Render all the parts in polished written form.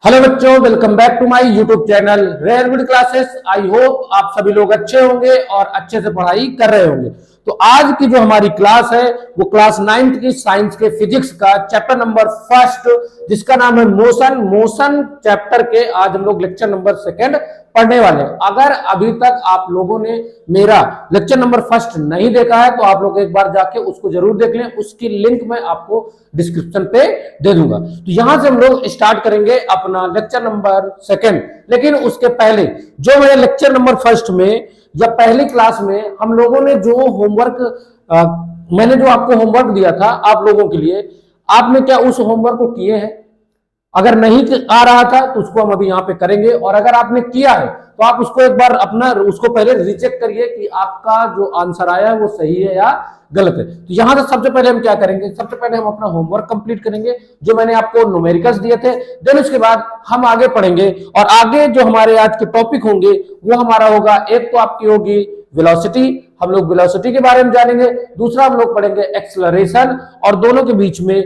Hello बच्चों, welcome back to my YouTube channel Rarewood classes. I hope आप सभी लोग अच्छे होंगे और अच्छे से पढ़ाई कर रहे होंगे। तो आज की जो हमारी क्लास है वो क्लास 9th की साइंस के फिजिक्स का चैप्टर नंबर फर्स्ट, जिसका नाम है मोशन चैप्टर के आज हम लोग लेक्चर नंबर सेकंड पढ़ने वाले हैं। अगर अभी तक आप लोगों ने मेरा लेक्चर नंबर फर्स्ट नहीं देखा है तो आप लोग एक बार जाके उसको जरूर देख लें। उसकी लिंक मैं आपको डिस्क्रिप्शन पे दे दूंगा। तो यहां से हम लोग स्टार्ट करेंगे अपना लेक्चर नंबर सेकंड। लेकिन उसके पहले जो मेरे लेक्चर नंबर फर्स्ट में या पहली क्लास में हम लोगों ने जो होमवर्क मैंने जो आपको होमवर्क दिया था आप लोगों के लिए, आपने क्या उस होमवर्क को किए हैं? अगर नहीं आ रहा था तो उसको हम अभी यहाँ पे करेंगे, और अगर आपने किया है तो आप उसको एक बार अपना उसको पहले रिचेक करिए कि आपका जो आंसर आया है वो सही है या गलत है। तो यहां से सबसे पहले हम क्या करेंगे, सबसे पहले हम अपना होमवर्क कंप्लीट करेंगे जो मैंने आपको न्यूमेरिकल्स दिए थे। देन उसके बाद हम आगे पढ़ेंगे, और आगे जो हमारे आज के टॉपिक होंगे वो हमारा होगा, एक तो आपकी होगी वेलोसिटी, हम लोग वेलोसिटी के बारे में जानेंगे। दूसरा हम लोग पढ़ेंगे एक्सेलरेशन, और दोनों के बीच में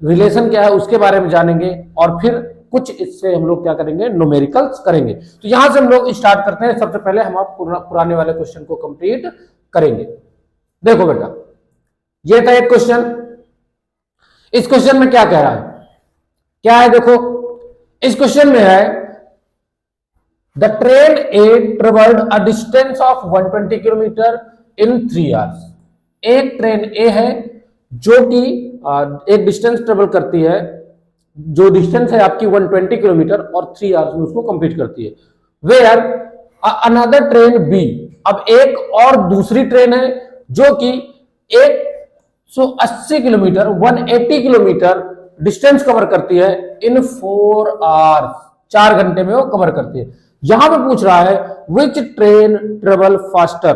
रिलेशन क्या है उसके बारे में जानेंगे। और फिर कुछ इससे हम लोग क्या करेंगे, न्यूमेरिकल्स करेंगे। तो यहां से हम लोग स्टार्ट करते हैं। सबसे पहले हम आप पुराने वाले क्वेश्चन को कंप्लीट करेंगे। देखो बेटा, ये था एक क्वेश्चन। इस क्वेश्चन में क्या कह रहा है, क्या है देखो, इस क्वेश्चन में है the train A travelled a distance of 120 kilometre in 3 hours. एक ट्रेन ए है जो कि एक डिस्टेंस ट्रेवल करती है, जो डिस्टेंस है आपकी 120 किलोमीटर, और 3 आवर्स में उसको कंप्लीट करती है। वेयर अनदर ट्रेन बी, अब एक और दूसरी ट्रेन है जो कि 180 किलोमीटर 180 किलोमीटर डिस्टेंस कवर करती है इन 4 आवर्स, 4 घंटे में वो कवर करती है। यहां पे पूछ रहा है विच ट्रेन ट्रेवल फास्टर।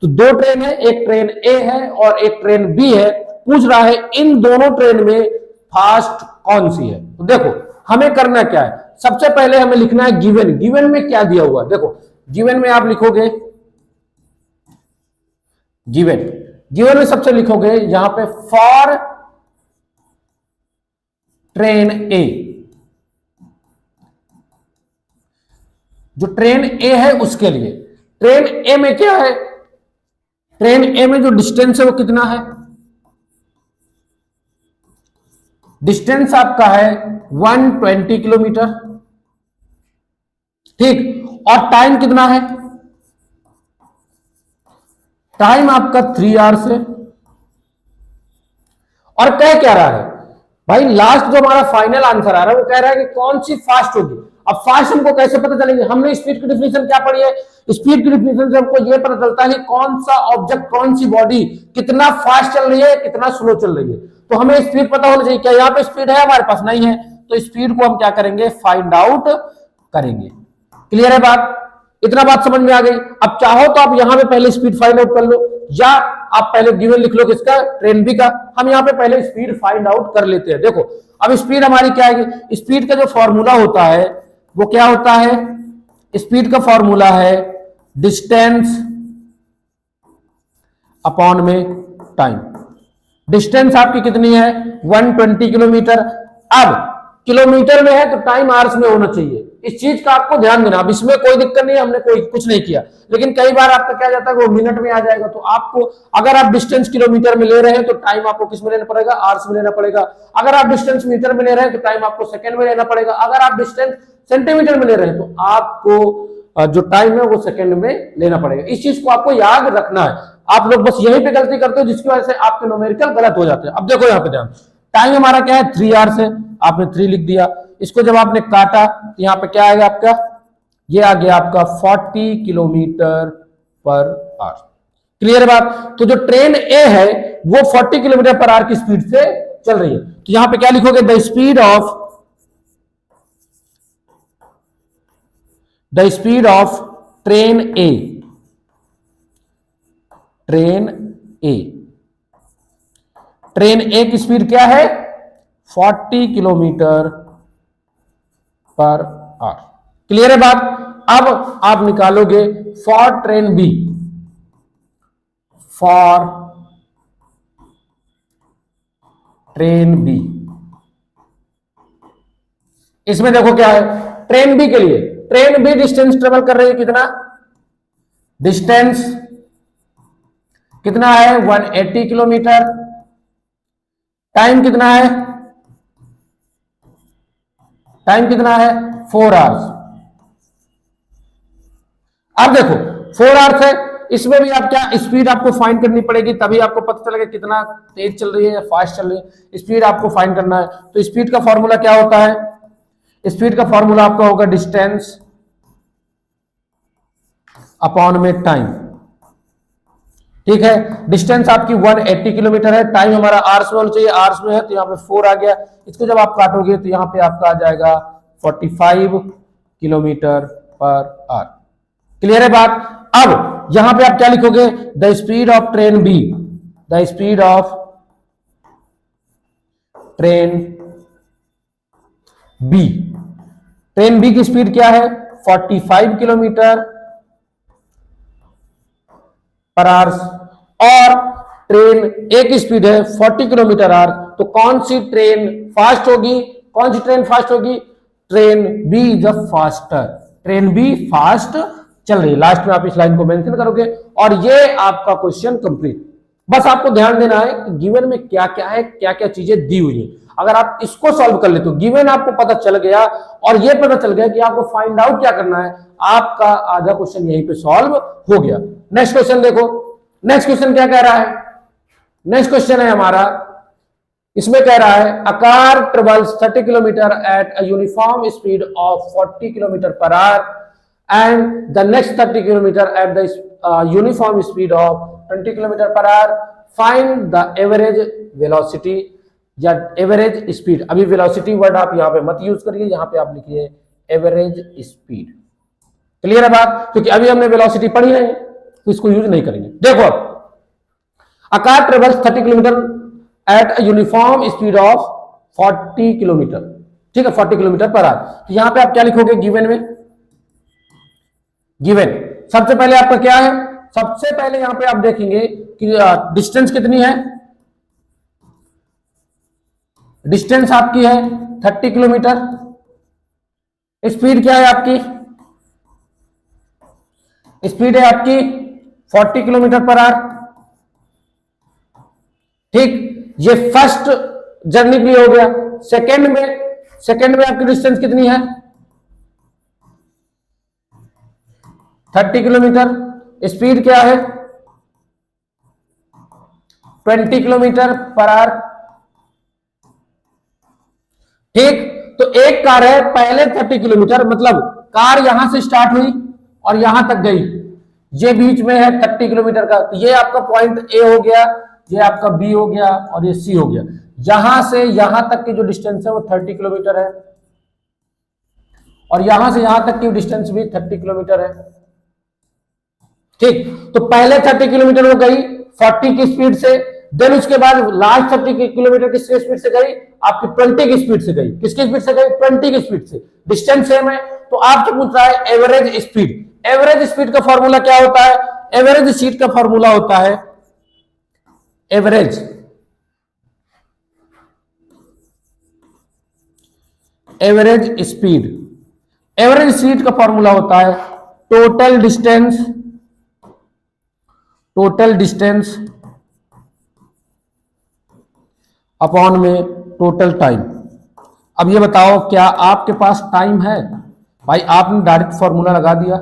तो दो ट्रेन है, एक ट्रेन ए है और एक ट्रेन बी है। पूछ रहा है इन दोनों ट्रेन में फास्ट कौन सी है। तो देखो हमें करना क्या है, सबसे पहले हमें लिखना है गिवन। गिवन में क्या दिया हुआ है, देखो गिवन में आप लिखोगे, गिवन गिवन में सबसे लिखोगे यहां पे फॉर ट्रेन ए। जो ट्रेन ए है उसके लिए, ट्रेन ए में क्या है, ट्रेन ए में जो डिस्टेंस है वो कितना है, डिस्टेंस आपका है 120 किलोमीटर, ठीक। और टाइम कितना है, टाइम आपका 3 आवर्स है। और कह क्या रहा है भाई, लास्ट जो हमारा फाइनल आंसर आ रहा है वो कह रहा है कि कौन सी फास्ट होगी। अब फास्ट हमको कैसे पता चलेंगे, हमने स्पीड की डिफिनेशन क्या पढ़ी है, स्पीड की डिफिनेशन से हमको यह पता चलता है कि कौन सा ऑब्जेक्ट, कौन सी बॉडी कितना फास्ट चल रही है, कितना स्लो चल रही है। तो हमें स्पीड पता होना चाहिए। क्या यहाँ पे स्पीड है, हमारे पास नहीं है, तो स्पीड को हम क्या करेंगे, फाइंड आउट करेंगे। क्लियर है बात, इतना बात समझ में आ गई। अब चाहो तो आप यहां पे पहले स्पीड फाइंड आउट कर लो, या आप पहले गिवन लिख लो किसका, ट्रेन बी का। हम यहां पे पहले स्पीड फाइंड आउट कर लेते हैं। देखो अब स्पीड हमारी क्या है, स्पीड का जो फॉर्मूला होता है वो क्या होता है, स्पीड का फॉर्मूला है डिस्टेंस अपॉन में टाइम। डिस्टेंस आपकी कितनी है, 120 किलोमीटर। अब किलोमीटर में है तो टाइम आवर्स में होना चाहिए। इस चीज का आपको ध्यान देना। अब इसमें कोई दिक्कत नहीं है, हमने कोई कुछ नहीं किया, लेकिन कई बार आपका क्या जाता है वो मिनट में आ जाएगा। तो आपको अगर आप डिस्टेंस किलोमीटर में ले रहे हैं तो टाइम आपको किस में लेना पड़ेगा, आवर्स में लेना पड़ेगा। अगर आप डिस्टेंस मीटर में ले रहे हैं तो टाइम आपको सेकंड में लेना पड़ेगा। अगर आप डिस्टेंस सेंटीमीटर में ले रहे हैं तो आपको जो टाइम है वो सेकंड में लेना पड़ेगा। इस चीज को आपको याद रखना है। आप लोग बस यहीं पे गलती करते हो जिसकी वजह से आपके न्यूमेरिकल गलत हो जाते हैं। अब देखो यहाँ पे ध्यान, टाइम हमारा क्या है, 3 आवर्स है, आपने 3 लिख दिया। इसको जब आपने काटा यहाँ पे क्या आएगा आपका, ये आ गया आपका 40 किलोमीटर पर आवर। क्लियर है बात। तो जो ट्रेन ए है वो 40 किलोमीटर पर आवर की स्पीड से चल रही है। तो यहां पे क्या लिखोगे, the speed of train A, train A, train A की स्पीड क्या है, 40 किलोमीटर पर आवर। क्लियर है बात। अब आप निकालोगे for train B, for train B इसमें देखो क्या है, ट्रेन बी के लिए, ट्रेन बी डिस्टेंस ट्रेवल कर रही है कितना, डिस्टेंस कितना है 180 किलोमीटर, टाइम कितना है, टाइम कितना है 4 आवर्स। अब देखो 4 आवर्स है, इसमें भी आप क्या स्पीड आपको फाइंड करनी पड़ेगी, तभी आपको पता चलेगा कितना तेज चल रही है या फास्ट चल रही है। स्पीड आपको फाइंड करना है, तो स्पीड का फॉर्मूला क्या होता है, स्पीड का फॉर्मूला आपका होगा डिस्टेंस अपॉन में टाइम। ठीक है, डिस्टेंस आपकी 180 किलोमीटर है, टाइम हमारा आवर्स में होना चाहिए, आवर्स में है तो यहाँ पे 4 आ गया। इसको जब आप काटोगे तो यहाँ पे आपका आ जाएगा 45 किलोमीटर पर आवर। क्लियर है बात। अब यहां पे आप क्या लिखोगे, the speed of train B, the speed of train B, train B की स्पीड क्या है 45 किलोमीटर पर आवर्स, और ट्रेन ए की स्पीड है 40 किलोमीटर आवर। तो कौन सी ट्रेन फास्ट होगी, कौन सी ट्रेन फास्ट होगी, train B is faster, train B fast चल रही है। लास्ट में आप इस लाइन को मेंशन करोगे और ये आपका क्वेश्चन कंप्लीट। बस आपको ध्यान देना है कि गिवन में क्या क्या है, क्या क्या चीजें दी हुई है। अगर आप इसको सॉल्व कर ले तो गिवन आपको पता चल गया, और ये पता चल गया कि आपको फाइंड आउट क्या करना है, आपका आधा क्वेश्चन यहीं पे सॉल्व हो गया। नेक्स्ट क्वेश्चन देखो, नेक्स्ट क्वेश्चन क्या कह रहा है, नेक्स्ट क्वेश्चन है हमारा, इसमें कह रहा है a car travels 30 kilometre at a uniform speed of 40 kilometre per our and the next 30 kilometer at the uniform speed of 20 kilometer per hour, find the average velocity या एवरेज स्पीड। अभी velocity word आप यहाँ पे मत use करिए, यहाँ पे आप लिखिए एवरेज स्पीड। क्लियर है बात, क्योंकि अभी हमने वेलोसिटी पढ़ी नहीं तो इसको यूज नहीं करेंगे। देखो अ car travels 30 kilometre at a uniform speed of 40 kilometre, ठीक है 40 किलोमीटर पर आवर। तो यहाँ पे आप क्या लिखोगे गिवन में, गिवन सबसे पहले आपका क्या है, सबसे पहले यहां पे आप देखेंगे कि डिस्टेंस कितनी है, डिस्टेंस आपकी है 30 किलोमीटर, स्पीड क्या है आपकी, स्पीड है आपकी 40 किलोमीटर पर आवर। ठीक, ये फर्स्ट जर्नी के लिए हो गया। सेकेंड में आपकी डिस्टेंस कितनी है 30 किलोमीटर, स्पीड क्या है 20 किलोमीटर पर आवर। ठीक, तो एक कार है पहले 30 किलोमीटर, मतलब कार यहां से स्टार्ट हुई और यहां तक गई, ये बीच में है 30 किलोमीटर का, तो ये आपका पॉइंट ए हो गया, ये आपका बी हो गया और ये सी हो गया। यहां से यहां तक की जो डिस्टेंस है वो 30 किलोमीटर है, और यहां से यहां तक की डिस्टेंस भी 30 किलोमीटर है। ठीक, तो पहले 30 किलोमीटर वो गई 40 की स्पीड से, देन उसके बाद लास्ट 30 किलोमीटर किसकी स्पीड से गई, आपकी 20 की स्पीड से गई। किसकी स्पीड से गई 20 की स्पीड से, डिस्टेंस सेम है। तो आपसे पूछ रहा है एवरेज स्पीड। एवरेज स्पीड का फॉर्मूला क्या होता है, एवरेज स्पीड का फॉर्मूला होता है average, average speed, average speed का फॉर्मूला होता है total distance, total distance upon में टोटल टाइम। अब ये बताओ क्या आपके पास टाइम है, भाई आपने डायरेक्ट फॉर्मूला लगा दिया,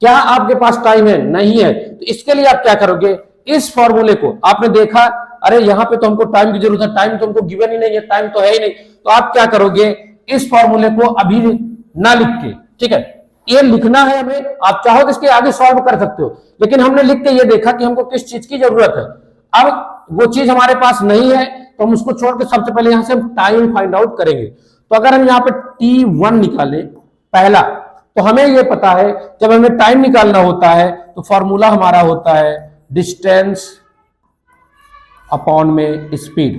क्या आपके पास टाइम है, नहीं है। तो इसके लिए आप क्या करोगे, इस फॉर्मूले को आपने देखा, अरे यहां पे तो हमको टाइम की जरूरत है, टाइम तो हमको गिवन ही नहीं है, टाइम तो है ही नहीं, तो आप क्या करोगे, इस फॉर्मूले को अभी ना लिख के, ठीक है ये लिखना है हमें, आप चाहो तो इसके आगे सॉल्व कर सकते हो, लेकिन हमने लिख के ये देखा कि हमको किस चीज की जरूरत है। अब वो चीज हमारे पास नहीं है तो हम उसको छोड़ के सबसे पहले यहां से हम टाइम फाइंड आउट करेंगे। तो अगर हम यहाँ पे T1 निकालें पहला, तो हमें ये पता है जब हमें टाइम निकालना होता है तो फॉर्मूला हमारा होता है डिस्टेंस अपॉन में स्पीड।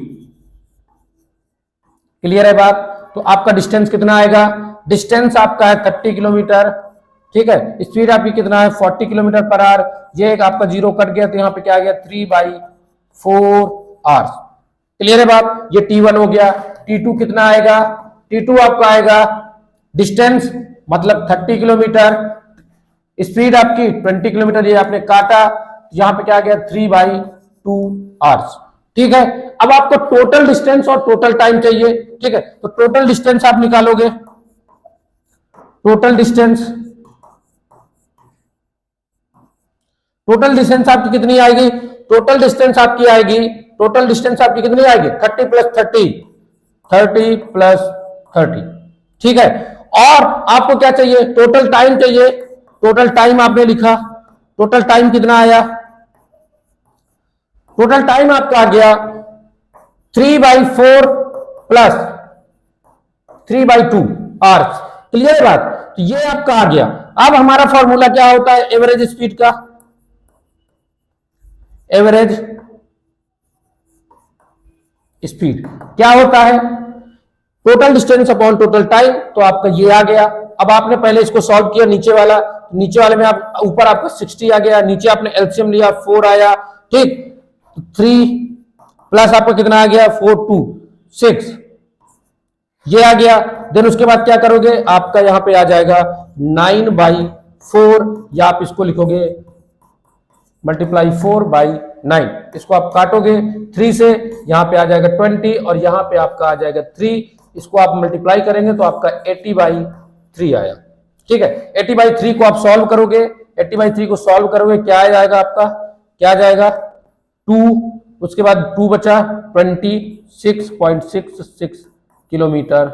क्लियर है बात। तो आपका डिस्टेंस कितना आएगा, डिस्टेंस आपका है 30 किलोमीटर, ठीक है, स्पीड आपकी कितना है 40 किलोमीटर पर आवर। ये एक आपका जीरो कट गया तो यहाँ पे क्या आ गया 3/4 आवर्स। क्लियर है बात। ये T1 हो गया। T2 कितना आएगा, T2 आपका आएगा डिस्टेंस मतलब 30 किलोमीटर, स्पीड आपकी 20 किलोमीटर, ये आपने काटा, यहां पे क्या आ गया 3/2 आवर्स। ठीक है, अब आपको टोटल डिस्टेंस और टोटल टाइम चाहिए। ठीक है, तो टोटल डिस्टेंस आप निकालोगे, टोटल डिस्टेंस आपकी कितनी आएगी, टोटल डिस्टेंस आपकी आएगी, टोटल डिस्टेंस आपकी कितनी आएगी 30 प्लस 30, 30 प्लस 30। ठीक है, और आपको क्या चाहिए, टोटल टाइम चाहिए। टोटल टाइम आपने लिखा, टोटल टाइम कितना आया, टोटल टाइम आपका आ गया 3/4 प्लस 3/2 आवर्स। क्लियर है बात, तो ये आपका आ गया। अब हमारा फॉर्मूला क्या होता है एवरेज स्पीड का, एवरेज स्पीड क्या होता है, total distance upon total time. तो आपका ये आ गया। अब आपने पहले इसको सॉल्व किया, नीचे वाले में आप ऊपर आपका 60 आ गया, नीचे आपने एलसीएम लिया 4 आया। ठीक, 3 प्लस आपका कितना आ गया 4 2 6, ये आ गया। देन उसके बाद क्या करोगे, आपका यहां पे आ जाएगा 9/4, या आप इसको लिखोगे मल्टीप्लाई 4/9। इसको आप काटोगे 3 से, यहां पे आ जाएगा 20 और यहां पे आपका आ जाएगा 3। इसको आप मल्टीप्लाई करेंगे तो आपका 80/3 आया। ठीक है, 80/3 को आप सॉल्व करोगे, 80/3 को सॉल्व करोगे क्या आ जाएगा आपका, क्या आ जाएगा 2, उसके बाद 2 बचा 26.66 किलोमीटर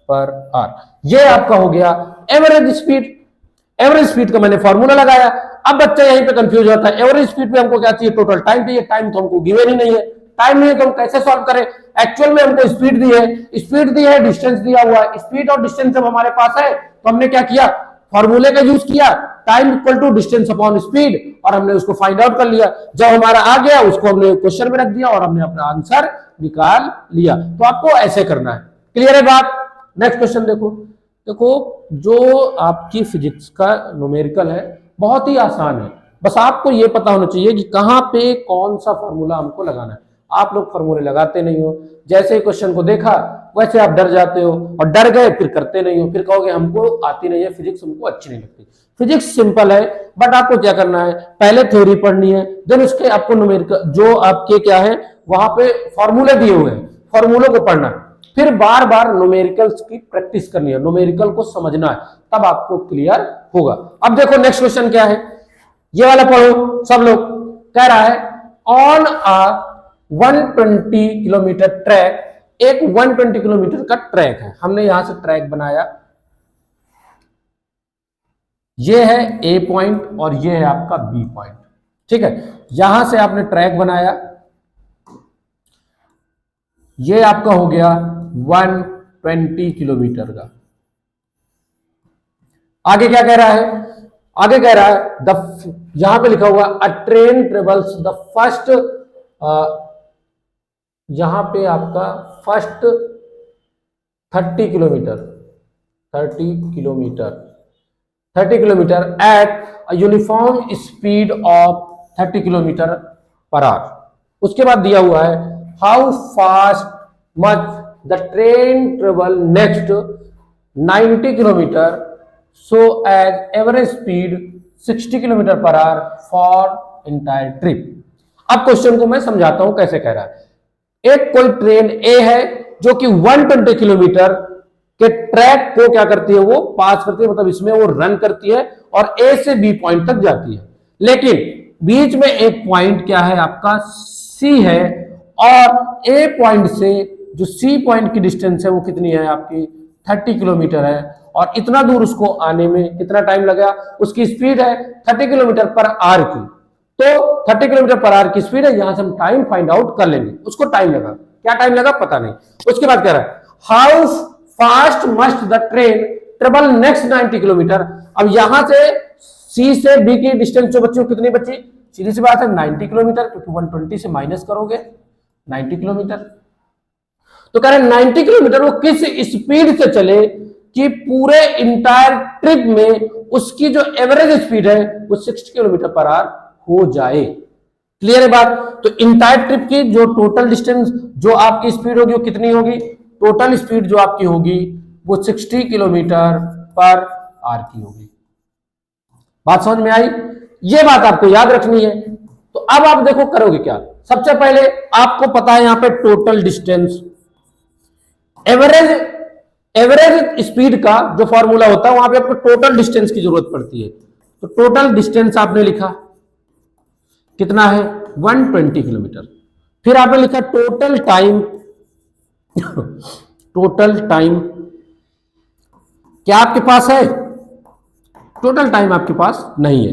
पर आवर। ये आपका हो गया एवरेज स्पीड। एवरेज स्पीड का मैंने फॉर्मूला लगाया। अब बच्चा यहीं पे कंफ्यूज होता है, एवरेज स्पीड पे हमको क्या चाहिए, टोटल टाइम चाहिए। टाइम तो हमको गिवन ही नहीं है, टाइम नहीं है तो हम कैसे सॉल्व करें। एक्चुअल में हमको स्पीड दी है, स्पीड दी है, डिस्टेंस दिया हुआ है। स्पीड और डिस्टेंस जब हमारे पास है तो हमने क्या किया, फॉर्मूले का यूज किया, time equal to distance upon speed, और हमने उसको फाइंड आउट कर लिया। जब हमारा आ गया उसको हमने क्वेश्चन में रख दिया और हमने अपना आंसर निकाल लिया। तो आपको ऐसे करना है। क्लियर है बात। नेक्स्ट क्वेश्चन देखो। देखो जो आपकी फिजिक्स का न्यूमेरिकल है बहुत ही आसान है, बस आपको ये पता होना चाहिए कि कहां पे कौन सा फॉर्मूला हमको लगाना है। आप लोग फॉर्मूले लगाते नहीं हो, जैसे ही क्वेश्चन को देखा वैसे आप डर जाते हो, और डर गए फिर करते नहीं हो, फिर कहोगे हमको आती नहीं है फिजिक्स, हमको अच्छी नहीं लगती। फिजिक्स सिंपल है, बट आपको क्या करना है, पहले थ्योरी पढ़नी है, देन उसके आपको न्यूमेरिकल जो आपके क्या है वहां पे फॉर्मूले दिए हुए हैं, फॉर्मूलों को पढ़ना है, फिर बार बार न्यूमेरिकल्स की प्रैक्टिस करनी है, न्यूमेरिकल को समझना है, तब आपको क्लियर होगा। अब देखो नेक्स्ट क्वेश्चन क्या है, ये वाला पढ़ो सब लोग। कह रहा है ऑन अ 120 किलोमीटर ट्रैक, एक 120 किलोमीटर का ट्रैक है, हमने यहां से ट्रैक बनाया, ये है ए पॉइंट और ये है आपका बी पॉइंट। ठीक है, यहां से आपने ट्रैक बनाया, ये आपका हो गया 120 किलोमीटर का। आगे क्या कह रहा है, आगे कह रहा है यहां पे लिखा हुआ a train travels the first, यहां पे आपका first 30 kilometre, 30 kilometre at a uniform speed of 30 kilometre per hour. उसके बाद दिया हुआ है how fast much the train travel next 90 kilometre so as average speed 60 kilometre per hour for entire trip. अब question को मैं समझाता हूं कैसे कह रहा है। एक कोई ट्रेन ए है जो कि 120 किलोमीटर के ट्रैक को क्या करती है, वो पास करती है, मतलब इसमें वो रन करती है और ए से बी पॉइंट तक जाती है, लेकिन बीच में एक पॉइंट क्या है आपका सी है, और ए पॉइंट से जो सी पॉइंट की डिस्टेंस है वो कितनी है आपकी 30 किलोमीटर है, और इतना दूर उसको आने में कितना टाइम लगा, उसकी स्पीड है 30 किलोमीटर पर आवर की, तो 30 किलोमीटर पर आवर की स्पीड है, यहां से हम टाइम फाइंड आउट कर लेंगे। उसको टाइम लगा, क्या टाइम लगा पता नहीं। उसके बाद कह रहा है how fast must the train travel next 90 kilometre. अब यहां से सी से बी की डिस्टेंस जो बची वो कितनी बची, सीधी सी बात है 90 किलोमीटर, क्योंकि 120 से माइनस करोगे 90 किलोमीटर, तो कह रहे 90 किलोमीटर वो किस स्पीड से चले कि पूरे इंटायर ट्रिप में उसकी जो एवरेज स्पीड है वो 60 किलोमीटर पर आवर हो जाए। क्लियर है बात। तो इंटायर ट्रिप की जो टोटल डिस्टेंस जो आपकी स्पीड होगी वो कितनी होगी, टोटल स्पीड जो आपकी होगी वो 60 किलोमीटर पर आर की होगी। बात समझ में आई? ये बात आपको याद रखनी है। तो अब आप देखो करोगे क्या। सबसे पहले आपको पता है यहां पे टोटल डिस्टेंस, एवरेज स्पीड का जो फॉर्मूला होता है वहां पे आपको टोटल डिस्टेंस की जरूरत पड़ती है। तो टोटल डिस्टेंस आपने लिखा कितना है 120 किलोमीटर। फिर आपने लिखा टोटल टाइम टोटल टाइम क्या आपके पास है? टोटल टाइम आपके पास नहीं है,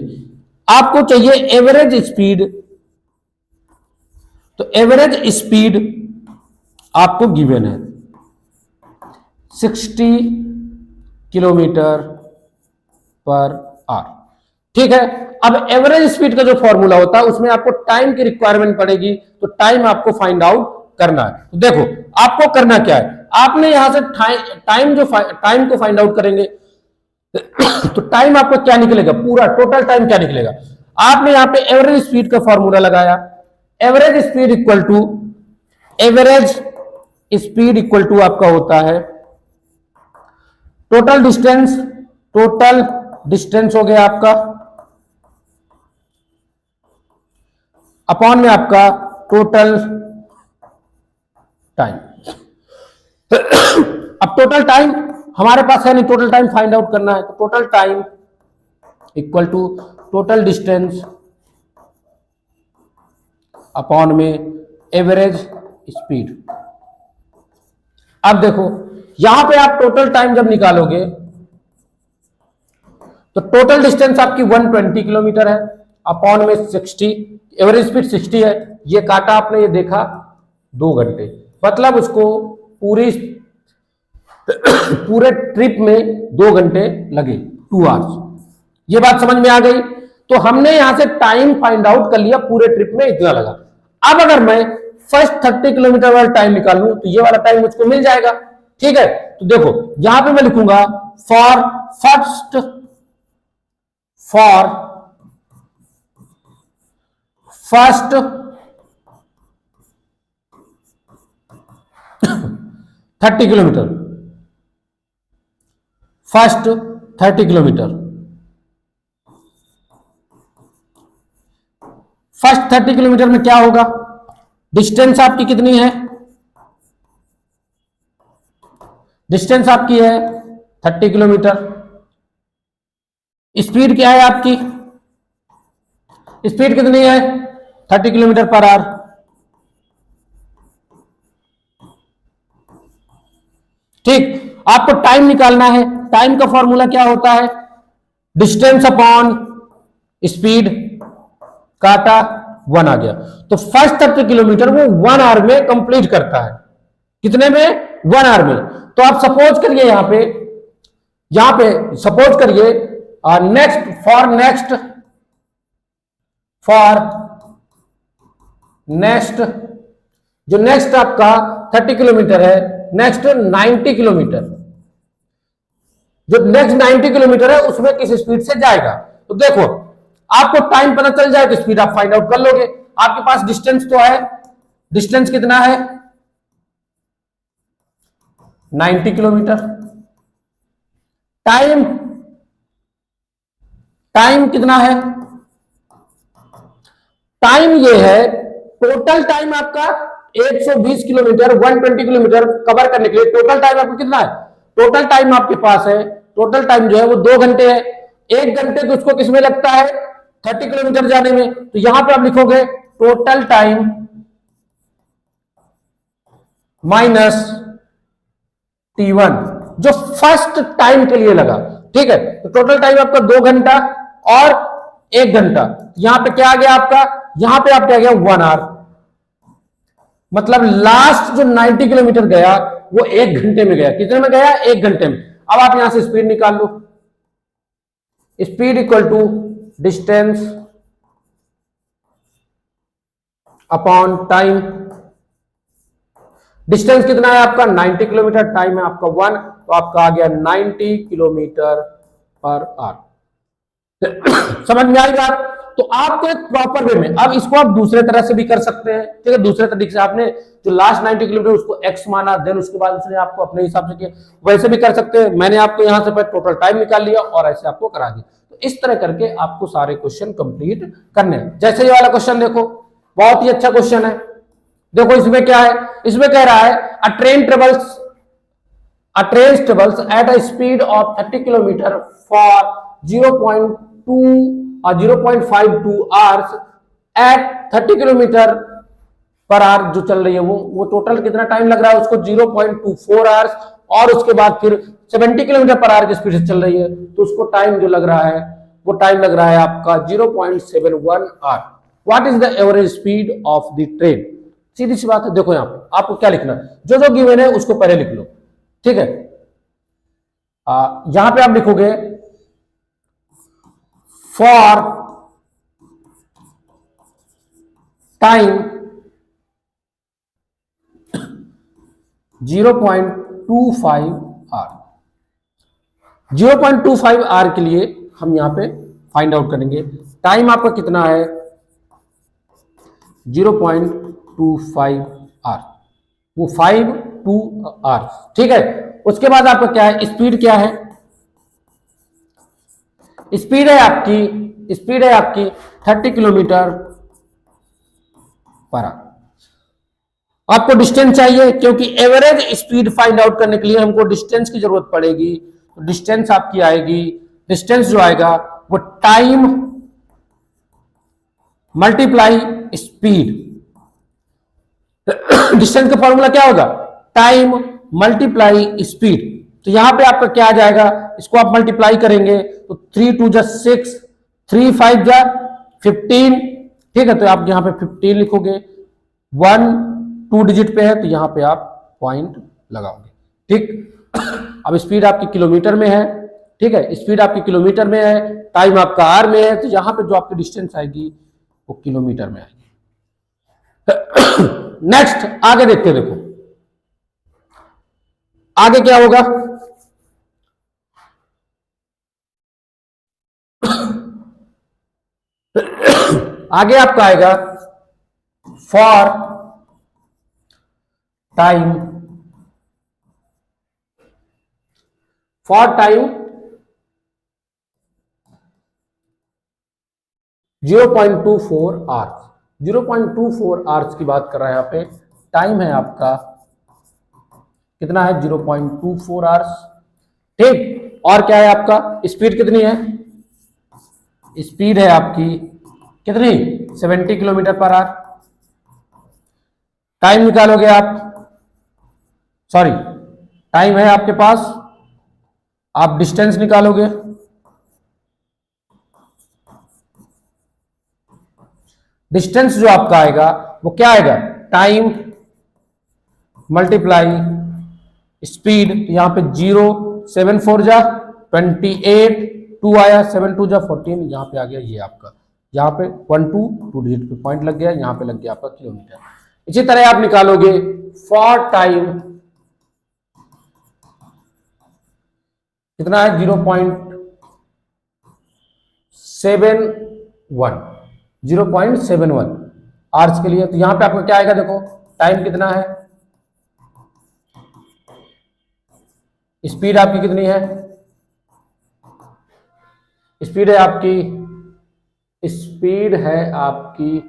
आपको चाहिए एवरेज स्पीड। तो एवरेज स्पीड आपको गिवन है 60 किलोमीटर पर आवर। ठीक है, अब एवरेज स्पीड का जो फॉर्मूला होता है उसमें आपको टाइम की रिक्वायरमेंट पड़ेगी, तो टाइम आपको फाइंड आउट करना है। तो देखो आपको करना क्या है, आपने यहां से टाइम को फाइंड आउट करेंगे तो टाइम आपको क्या निकलेगा, पूरा टोटल टाइम क्या निकलेगा। आपने यहां पे एवरेज स्पीड का फॉर्मूला लगाया, एवरेज स्पीड इक्वल टू आपका होता है टोटल डिस्टेंस हो गया आपका अपॉन में आपका टोटल टाइम। अब टोटल टाइम हमारे पास है नहीं, टोटल टाइम फाइंड आउट करना है। तो total time equal to total distance upon में एवरेज स्पीड। अब देखो यहां पे आप टोटल टाइम जब निकालोगे तो टोटल डिस्टेंस आपकी 120 किलोमीटर है, अपॉन में 60, एवरेज स्पीड 60 है। ये काटा आपने, ये देखा 2 घंटे, मतलब उसको पूरे ट्रिप में 2 घंटे लगे, 2 आवर्स। ये बात समझ में आ गई। तो हमने यहां से टाइम फाइंड आउट कर लिया, पूरे ट्रिप में इतना लगा। अब अगर मैं फर्स्ट 30 किलोमीटर वाला टाइम निकालूं तो ये वाला टाइम मुझको मिल जाएगा। ठीक है, तो देखो यहां पे मैं लिखूंगा for first 30 kilometre, first 30 kilometre, first 30 kilometre में क्या होगा, डिस्टेंस आपकी कितनी है, डिस्टेंस आपकी है 30 किलोमीटर। स्पीड क्या है आपकी, स्पीड कितनी है 30 किलोमीटर पर आवर। ठीक, आपको टाइम निकालना है। टाइम का फॉर्मूला क्या होता है, डिस्टेंस अपॉन स्पीड, काटा 1 आ गया। तो फर्स्ट 30 किलोमीटर वो 1 आवर में कंप्लीट करता है। कितने में, 1 आवर में। तो आप सपोज करिए यहां पे सपोज करिए नेक्स्ट जो नेक्स्ट आपका 30 किलोमीटर है, नेक्स्ट 90 किलोमीटर, जो नेक्स्ट 90 किलोमीटर है उसमें किस स्पीड से जाएगा। तो देखो आपको टाइम पता चल जाए तो स्पीड आप फाइंड आउट कर लोगे। आपके पास डिस्टेंस तो है, डिस्टेंस कितना है 90 किलोमीटर। टाइम कितना है, टाइम ये है टोटल टाइम आपका 120 किलोमीटर 120 किलोमीटर कवर करने के लिए टोटल टाइम आपको कितना है, टोटल टाइम आपके पास है, टोटल टाइम जो है वो 2 घंटे है। 1 घंटे तो उसको किसमें लगता है 30 किलोमीटर जाने में। तो यहां पे आप लिखोगे टोटल टाइम माइनस T1 जो फर्स्ट टाइम के लिए लगा। ठीक है, तो टोटल टाइम आपका 2 घंटा और 1 घंटा। यहां पे क्या आ गया आपका, यहां पे आप क्या गया 1 आवर, मतलब लास्ट जो 90 किलोमीटर गया वो 1 घंटे में गया। कितने में गया, 1 घंटे में। अब आप यहां से स्पीड निकाल लो, speed equal to distance upon time. Distance कितना है आपका 90 किलोमीटर, टाइम है आपका 1, तो आपका आ गया 90 किलोमीटर पर आवर। समझ में आई बात। तो आपको एक प्रॉपर वे में, अब इसको आप दूसरे तरह से भी कर सकते हैं, ठीक है। दूसरे तरीके से आपने जो लास्ट 90 किलोमीटर उसको एक्स माना, देन उसके बाद उसने आपको अपने हिसाब से किया, वैसे भी कर सकते हैं। मैंने आपको यहां से टोटल टाइम निकाल लिया और ऐसे आपको करा दिया। तो इस तरह करके आपको सारे क्वेश्चन कंप्लीट करने हैं। जैसे ये वाला क्वेश्चन देखो, बहुत ही अच्छा क्वेश्चन है। देखो इसमें क्या है, इसमें कह रहा है अ train travels at a speed of 30 kilometer for 0.2 or 0.52 hours at 30 kilometre per our जो चल रही है वो टोटल कितना टाइम लग रहा है उसको 0.24 आवर्स, और उसके बाद फिर 70 किलोमीटर पर आवर की स्पीड से चल रही है तो उसको टाइम जो लग रहा है वो टाइम लग रहा है आपका 0.71 hour. What is the average speed of the train? सीधी सी बात है। देखो यहाँ पे आपको क्या लिखना है, जो जो गिवन है उसको पहले लिख लो, ठीक है। यहां पे आप लिखोगे फॉर टाइम 0.25 आर। 0.25 आर के लिए हम यहां पे फाइंड आउट करेंगे टाइम आपका कितना है 0.25 आर, वो 52 आर, ठीक है। उसके बाद आपका क्या है, स्पीड क्या है, स्पीड है आपकी 30 किलोमीटर पर आवर। आपको डिस्टेंस चाहिए क्योंकि एवरेज स्पीड फाइंड आउट करने के लिए हमको डिस्टेंस की जरूरत पड़ेगी। तो डिस्टेंस आपकी आएगी, डिस्टेंस जो आएगा वो टाइम मल्टीप्लाई स्पीड। डिस्टेंस का फॉर्मूला क्या होगा, टाइम मल्टीप्लाई स्पीड। तो यहां पे आपका क्या आ जाएगा, इसको आप मल्टीप्लाई करेंगे तो 3 2 जा 6, 3 5 जा 15, ठीक है। तो आप यहां पे 15 लिखोगे, 1 2 डिजिट पे है तो यहां पे आप पॉइंट लगाओगे, ठीक। अब स्पीड आपकी किलोमीटर में है, ठीक है, स्पीड आपकी किलोमीटर में है, टाइम आपका आर में है, तो यहां पे जो आपकी डिस्टेंस आएगी वो किलोमीटर में आएगी। नेक्स्ट आगे देखते हैं, देखो आगे क्या होगा। आगे आपका आएगा फॉर टाइम 0.24 आवर्स। 0.24 आवर्स की बात कर रहा है यहाँ पे, टाइम है आपका कितना है 0.24 आवर्स, ठीक। और क्या है आपका, स्पीड कितनी है, स्पीड है आपकी कितनी 70 किलोमीटर पर आवर। टाइम निकालोगे आप, सॉरी टाइम है आपके पास, आप डिस्टेंस निकालोगे, डिस्टेंस जो आपका आएगा वो क्या आएगा, टाइम मल्टीप्लाई स्पीड। यहां पे 0 7 4 जा 28, 2 आया, 7 2 जा 14, यहां पे आ गया ये आपका, यहां पे 1 2 डिजिट पे पॉइंट लग गया, यहां पे लग गया आपका किलोमीटर। इसी तरह आप निकालोगे फॉर टाइम कितना है 0.71 आवर्स के लिए। तो यहां पे आपका क्या आएगा, देखो टाइम कितना है, स्पीड आपकी कितनी है, स्पीड है आपकी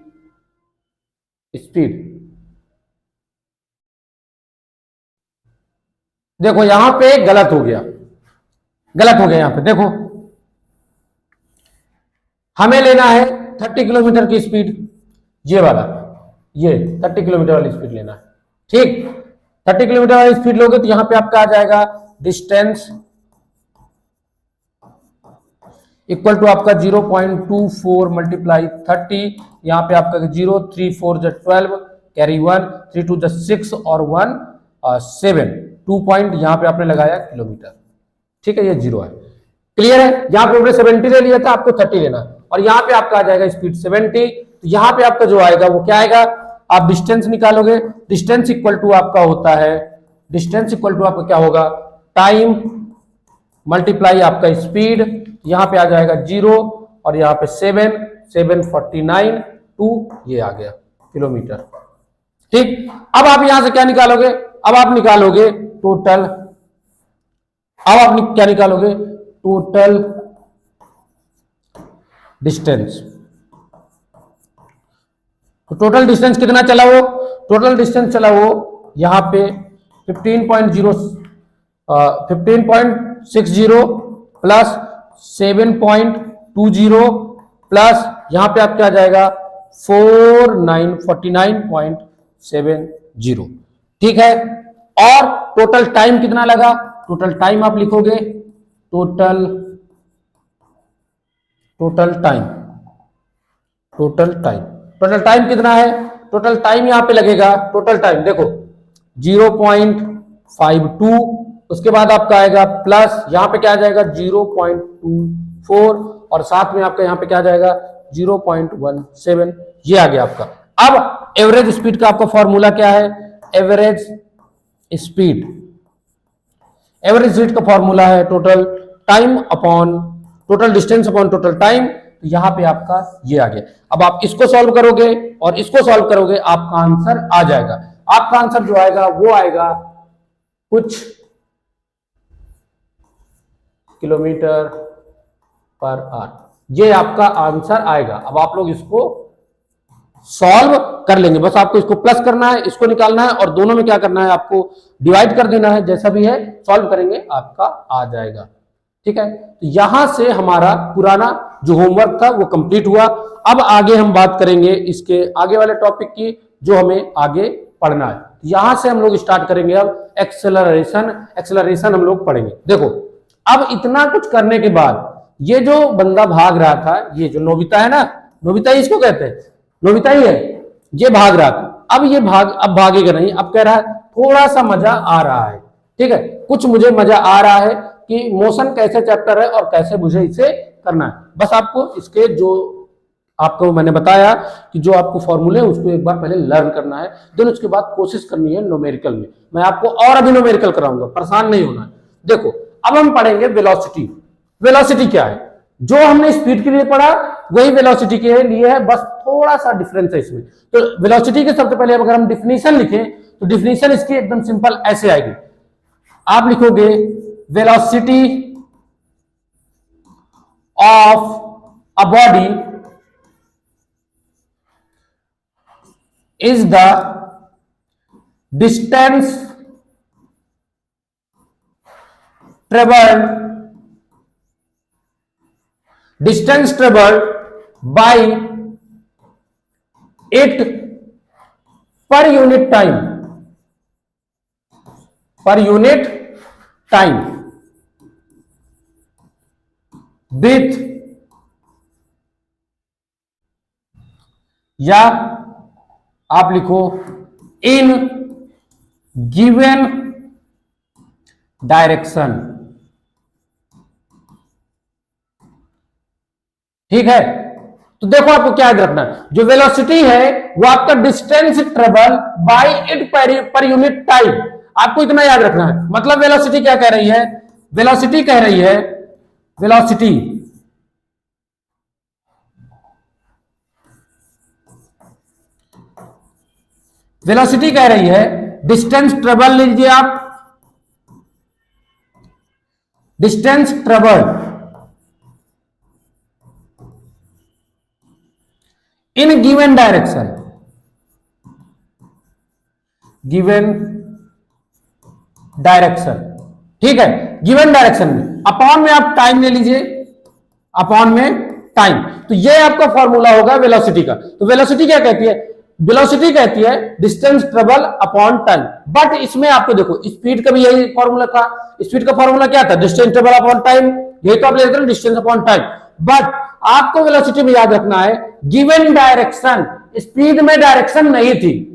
स्पीड देखो यहां पे गलत हो गया यहां पे। देखो हमें लेना है 30 किलोमीटर की स्पीड, ये 30 किलोमीटर वाली स्पीड लेना है, ठीक। 30 किलोमीटर वाली स्पीड लोगे तो यहां पे आपका आ जाएगा डिस्टेंस इक्वल टू आपका 0.24 मल्टीप्लाई 30, यहां पे आपका 0 3 4 जा 12 कैरी 1 3 2 जा 6 और 1 7, 2 पॉइंट यहां पे आपने लगाया किलोमीटर, ठीक है। ये 0 है, क्लियर है। यहां पे आपने 70 ले लिया था, आपको 30 लेना है, और यहां पे आपका आ जाएगा स्पीड 70। तो यहां पे आपका जो आएगा वो क्या आएगा, आप डिस्टेंस निकालोगे, डिस्टेंस इक्वल टू आपका होता है, डिस्टेंस इक्वल टू आपका क्या होगा, टाइम मल्टीप्लाई आपका स्पीड, यहां पे आ जाएगा 0 और यहां पे 7, 749 टू ये आ गया किलोमीटर। ठीक, अब आप यहां से क्या निकालोगे, अब आप निकालोगे टोटल, अब आप क्या निकालोगे, टोटल डिस्टेंस। तो टोटल डिस्टेंस कितना चला वो, टोटल डिस्टेंस चला वो यहां पे 15.60 प्लस 7.20 प्लस यहां पे आप क्या जाएगा 49.70। ठीक है, और टोटल टाइम कितना लगा, टोटल टाइम आप लिखोगे टोटल टाइम, टोटल टाइम कितना है, टोटल टाइम यहां पे लगेगा, टोटल टाइम देखो 0.52, उसके बाद आपका आएगा प्लस यहां पे क्या आ जाएगा 0.24 और साथ में आपका यहां पे क्या आ जाएगा 0.17, ये आ गया आपका। अब एवरेज स्पीड का आपका फॉर्मूला क्या है, एवरेज स्पीड का फॉर्मूला है total time upon total distance upon total time. तो यहां पे आपका ये आ गया। अब आप इसको सॉल्व करोगे और इसको सॉल्व करोगे, आपका आंसर आ जाएगा। आपका आंसर जो आएगा वो आएगा कुछ किलोमीटर पर आवर, ये आपका आंसर आएगा। अब आप लोग इसको सॉल्व कर लेंगे, बस आपको इसको प्लस करना है, इसको निकालना है और दोनों में क्या करना है, आपको डिवाइड कर देना है, जैसा भी है सॉल्व करेंगे आपका आ जाएगा। ठीक है, तो यहां से हमारा पुराना जो होमवर्क था वो कंप्लीट हुआ। अब आगे हम बात करेंगे इसके आगे वाले टॉपिक की, जो हमें आगे पढ़ना है। यहां से हम लोग स्टार्ट करेंगे अब एक्सेलरेशन हम लोग पढ़ेंगे। देखो, अब इतना कुछ करने के बाद ये जो बंदा भाग रहा था, ये जो नोबिता है ना, नोबिता ही इसको कहते हैं, नोबिता ही है, ये भाग रहा था। अब ये अब भागेगा नहीं, अब कह रहा है थोड़ा सा मजा आ रहा है। ठीक है, कुछ मुझे मजा आ रहा है कि मोशन कैसे चैप्टर है और कैसे मुझे इसे करना है। बस आपको इसके जो आपको मैंने बताया कि जो आपको फॉर्मूले उसको एक बार पहले लर्न करना है, देन उसके बाद कोशिश करनी है न्यूमेरिकल में। मैं आपको और अभी न्यूमेरिकल कराऊंगा, परेशान नहीं होना है। देखो, अब हम पढ़ेंगे वेलोसिटी। वेलोसिटी क्या है, जो हमने स्पीड के लिए पढ़ा वही वेलोसिटी के लिए है, बस थोड़ा सा डिफरेंस है इसमें। तो वेलोसिटी के सबसे पहले अगर हम डिफिनीशन लिखें तो डिफिनीशन इसकी एकदम सिंपल ऐसे आएगी। आप लिखोगे velocity of a body is the distance traveled by it per unit time with या आप लिखो इन गिवन डायरेक्शन। ठीक है, तो देखो आपको क्या याद रखना है, जो वेलोसिटी है वो आपका distance travel by it per unit time. आपको इतना याद रखना है। मतलब वेलोसिटी क्या कह रही है, वेलोसिटी कह रही है, वेलोसिटी कह रही है डिस्टेंस ट्रेवल, लीजिए आप distance travel in given direction, ठीक है, गिवन डायरेक्शन में अपॉन में आप टाइम ले लीजिए, अपॉन में टाइम। तो ये आपका फॉर्मूला होगा वेलोसिटी का। तो वेलोसिटी क्या कहती है, वेलोसिटी कहती है distance travel upon time. But इसमें आपको देखो स्पीड का भी यही फॉर्मूला था। स्पीड का फॉर्मूला क्या था, डिस्टेंस ट्रेवल अपॉन टाइम, यही तो आप लेते हैं डिस्टेंस अपॉन टाइम। बट आपको वेलोसिटी में याद रखना है गिवन डायरेक्शन, स्पीड में डायरेक्शन नहीं थी,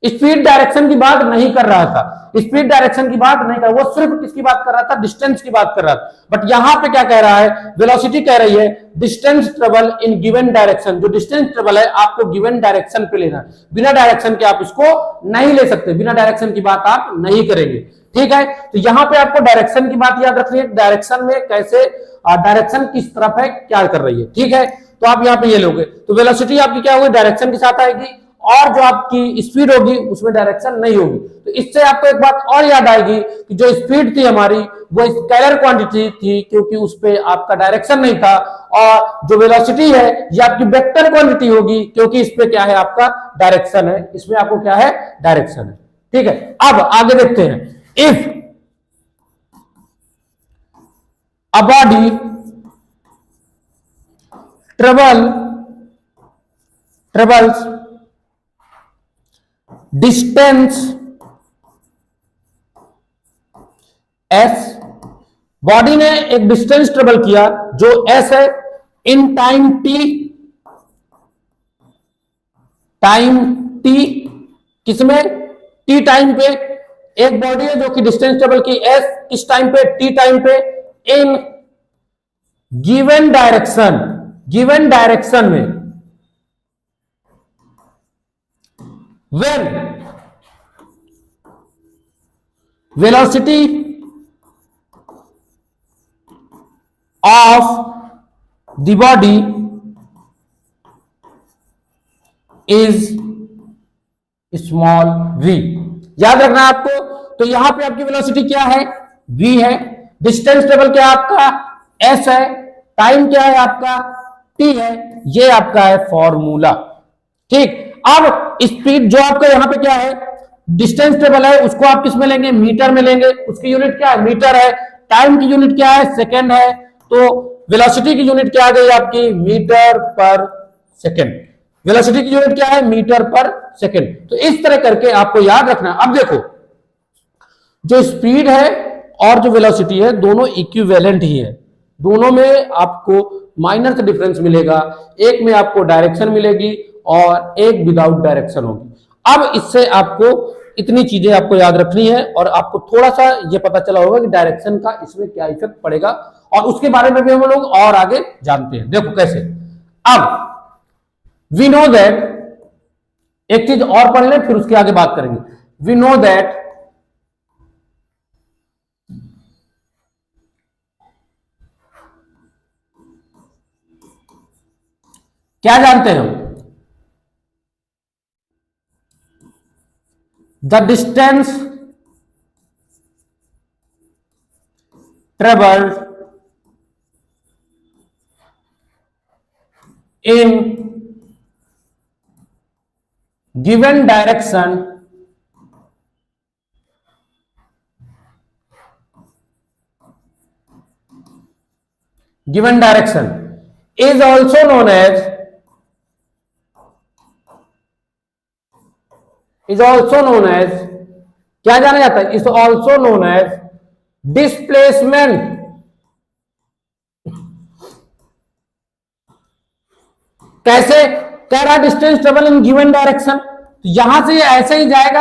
स्पीड डायरेक्शन की बात नहीं कर रहा था, स्पीड डायरेक्शन की बात नहीं कर, वो सिर्फ किसकी बात कर रहा था, डिस्टेंस की बात कर रहा था। बट यहां पे क्या कह रहा है, वेलोसिटी कह रही है distance travel in given direction. जो डिस्टेंस ट्रेवल है आपको गिवन डायरेक्शन पे लेना है, बिना डायरेक्शन के आप इसको नहीं ले सकते, बिना डायरेक्शन की बात आप नहीं करेंगे। ठीक है, तो यहां पे आपको डायरेक्शन की बात याद रखनी है, डायरेक्शन में कैसे, डायरेक्शन किस तरफ है, क्या कर रही है। ठीक है, तो आप यहाँ पे ये लोगे, तो वेलोसिटी आपकी क्या होगी, डायरेक्शन के साथ आएगी, और जो आपकी स्पीड होगी उसमें डायरेक्शन नहीं होगी। तो इससे आपको एक बात और याद आएगी कि जो स्पीड थी हमारी वो स्केलर क्वांटिटी थी, क्योंकि उस पे आपका डायरेक्शन नहीं था, और जो वेलोसिटी है ये आपकी वेक्टर क्वांटिटी होगी, क्योंकि इस पे क्या है, आपका डायरेक्शन है, इसमें आपको क्या है, डायरेक्शन है। ठीक है, अब आगे देखते हैं। If a body travels distance s, body ने एक डिस्टेंस ट्रेवल किया जो s है, इन टाइम t, किसमें, t टाइम पे। एक बॉडी है जो कि डिस्टेंस ट्रेवल की s किस टाइम पे, t टाइम पे, इन गिवन डायरेक्शन में, when velocity of the body is small v। याद रखना आपको, तो यहां पे आपकी वेलोसिटी क्या है, v है, डिस्टेंस ट्रेवल क्या है आपका, s है, टाइम क्या है आपका, t है, ये आपका है फॉर्मूला। ठीक, अब स्पीड जो आपका यहां पे क्या है, डिस्टेंस ट्रेवल है, उसको आप किस में लेंगे, मीटर में लेंगे, उसकी यूनिट क्या है, मीटर है, टाइम की यूनिट क्या है, सेकंड है, तो वेलोसिटी की यूनिट क्या आ गई आपकी, मीटर पर सेकंड। वेलोसिटी की यूनिट क्या है, मीटर पर सेकंड। तो इस तरह करके आपको याद रखना। अब देखो, जो स्पीड है और जो वेलोसिटी है दोनों इक्विवेलेंट ही है, दोनों में आपको माइनर सा डिफरेंस मिलेगा, एक में आपको डायरेक्शन मिलेगी और एक विदाउट डायरेक्शन होगी। अब इससे आपको इतनी चीजें आपको याद रखनी है, और आपको थोड़ा सा ये पता चला होगा कि डायरेक्शन का इसमें क्या इफेक्ट पड़ेगा, और उसके बारे में भी हम लोग और आगे जानते हैं। देखो कैसे। अब वी नो दैट, एक चीज और पढ़ लें फिर उसके आगे बात करेंगे। वी नो दैट क्या जानते हैं हम, the distance travelled in given direction is also known as क्या जाना जाता है, is also known as displacement। कैसे कह रहा, distance travel in given direction, तो यहां से ये ऐसे ही जाएगा,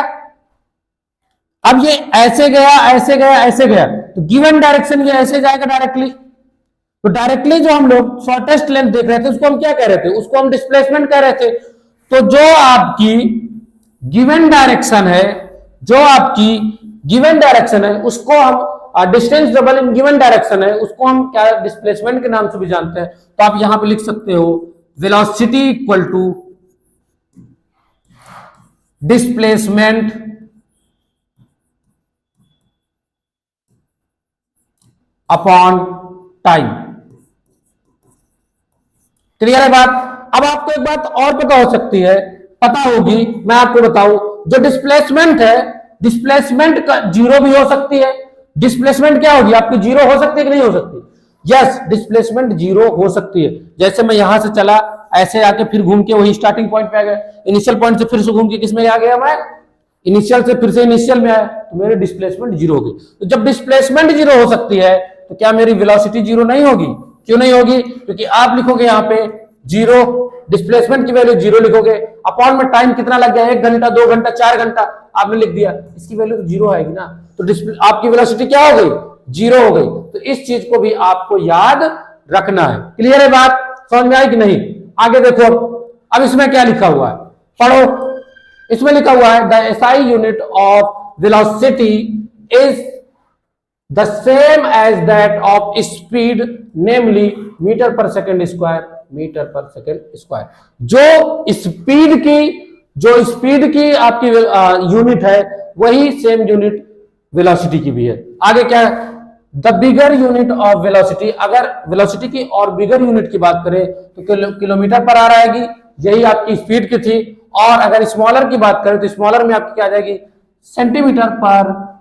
अब ये ऐसे गया ऐसे गया ऐसे गया, तो गिवन डायरेक्शन ये ऐसे जाएगा डायरेक्टली। तो डायरेक्टली जो हम लोग शॉर्टेस्ट लेंथ देख रहे थे उसको हम क्या कह रहे थे, उसको हम डिस्प्लेसमेंट कह रहे थे। तो जो आपकी गिवन डायरेक्शन है, उसको हम distance travel in given direction है, उसको हम क्या डिस्प्लेसमेंट के नाम से भी जानते हैं। तो आप यहां पे लिख सकते हो velocity equal to displacement upon time। Clear है बात। अब आपको एक बात और पता हो सकती है, पता होगी, मैं आपको बताऊं, जो डिस्प्लेसमेंट है, डिस्प्लेसमेंट का जीरो भी हो सकती है। डिस्प्लेसमेंट क्या होगी आपकी, जीरो हो सकती है कि नहीं हो सकती, यस, डिस्प्लेसमेंट जीरो हो सकती है। जैसे मैं यहां से चला ऐसे आके फिर घूम के वही स्टार्टिंग पॉइंट पे आ गया, इनिशियल पॉइंट से फिर से घूम के किस में आ गया, मैं इनिशियल से फिर से इनिशियल में आया, तो मेरी डिस्प्लेसमेंट जीरो होगी। तो जब डिस्प्लेसमेंट जीरो हो सकती है तो क्या मेरी वेलोसिटी जीरो नहीं होगी, क्यों नहीं होगी, क्योंकि आप लिखोगे यहाँ पे जीरो, डिस्प्लेसमेंट की वैल्यू जीरो लिखोगे, अपॉन में टाइम कितना लग गया, 1 घंटा 2 घंटा 4 घंटा आपने लिख दिया, इसकी वैल्यू तो जीरो आएगी ना, तो आपकी वेलोसिटी क्या हो गई, जीरो हो गई। तो इस चीज को भी आपको याद रखना है। क्लियर है बात, समझ में आई कि नहीं। आगे देखो, अब इसमें क्या लिखा हुआ है, पढ़ो। इसमें लिखा हुआ है the SI unit of velocity is the same as that of speed, namely metre per second square metre per second square. जो स्पीड की आपकी यूनिट है वही सेम यूनिट वेलोसिटी की भी है। आगे क्या है, the bigger unit of velocity, अगर वेलोसिटी की और बिगर यूनिट की बात करें तो किलोमीटर पर आवर आएगी, यही आपकी स्पीड की थी। और अगर स्मॉलर की बात करें तो स्मॉलर में आपकी क्या आ जाएगी, सेंटीमीटर पर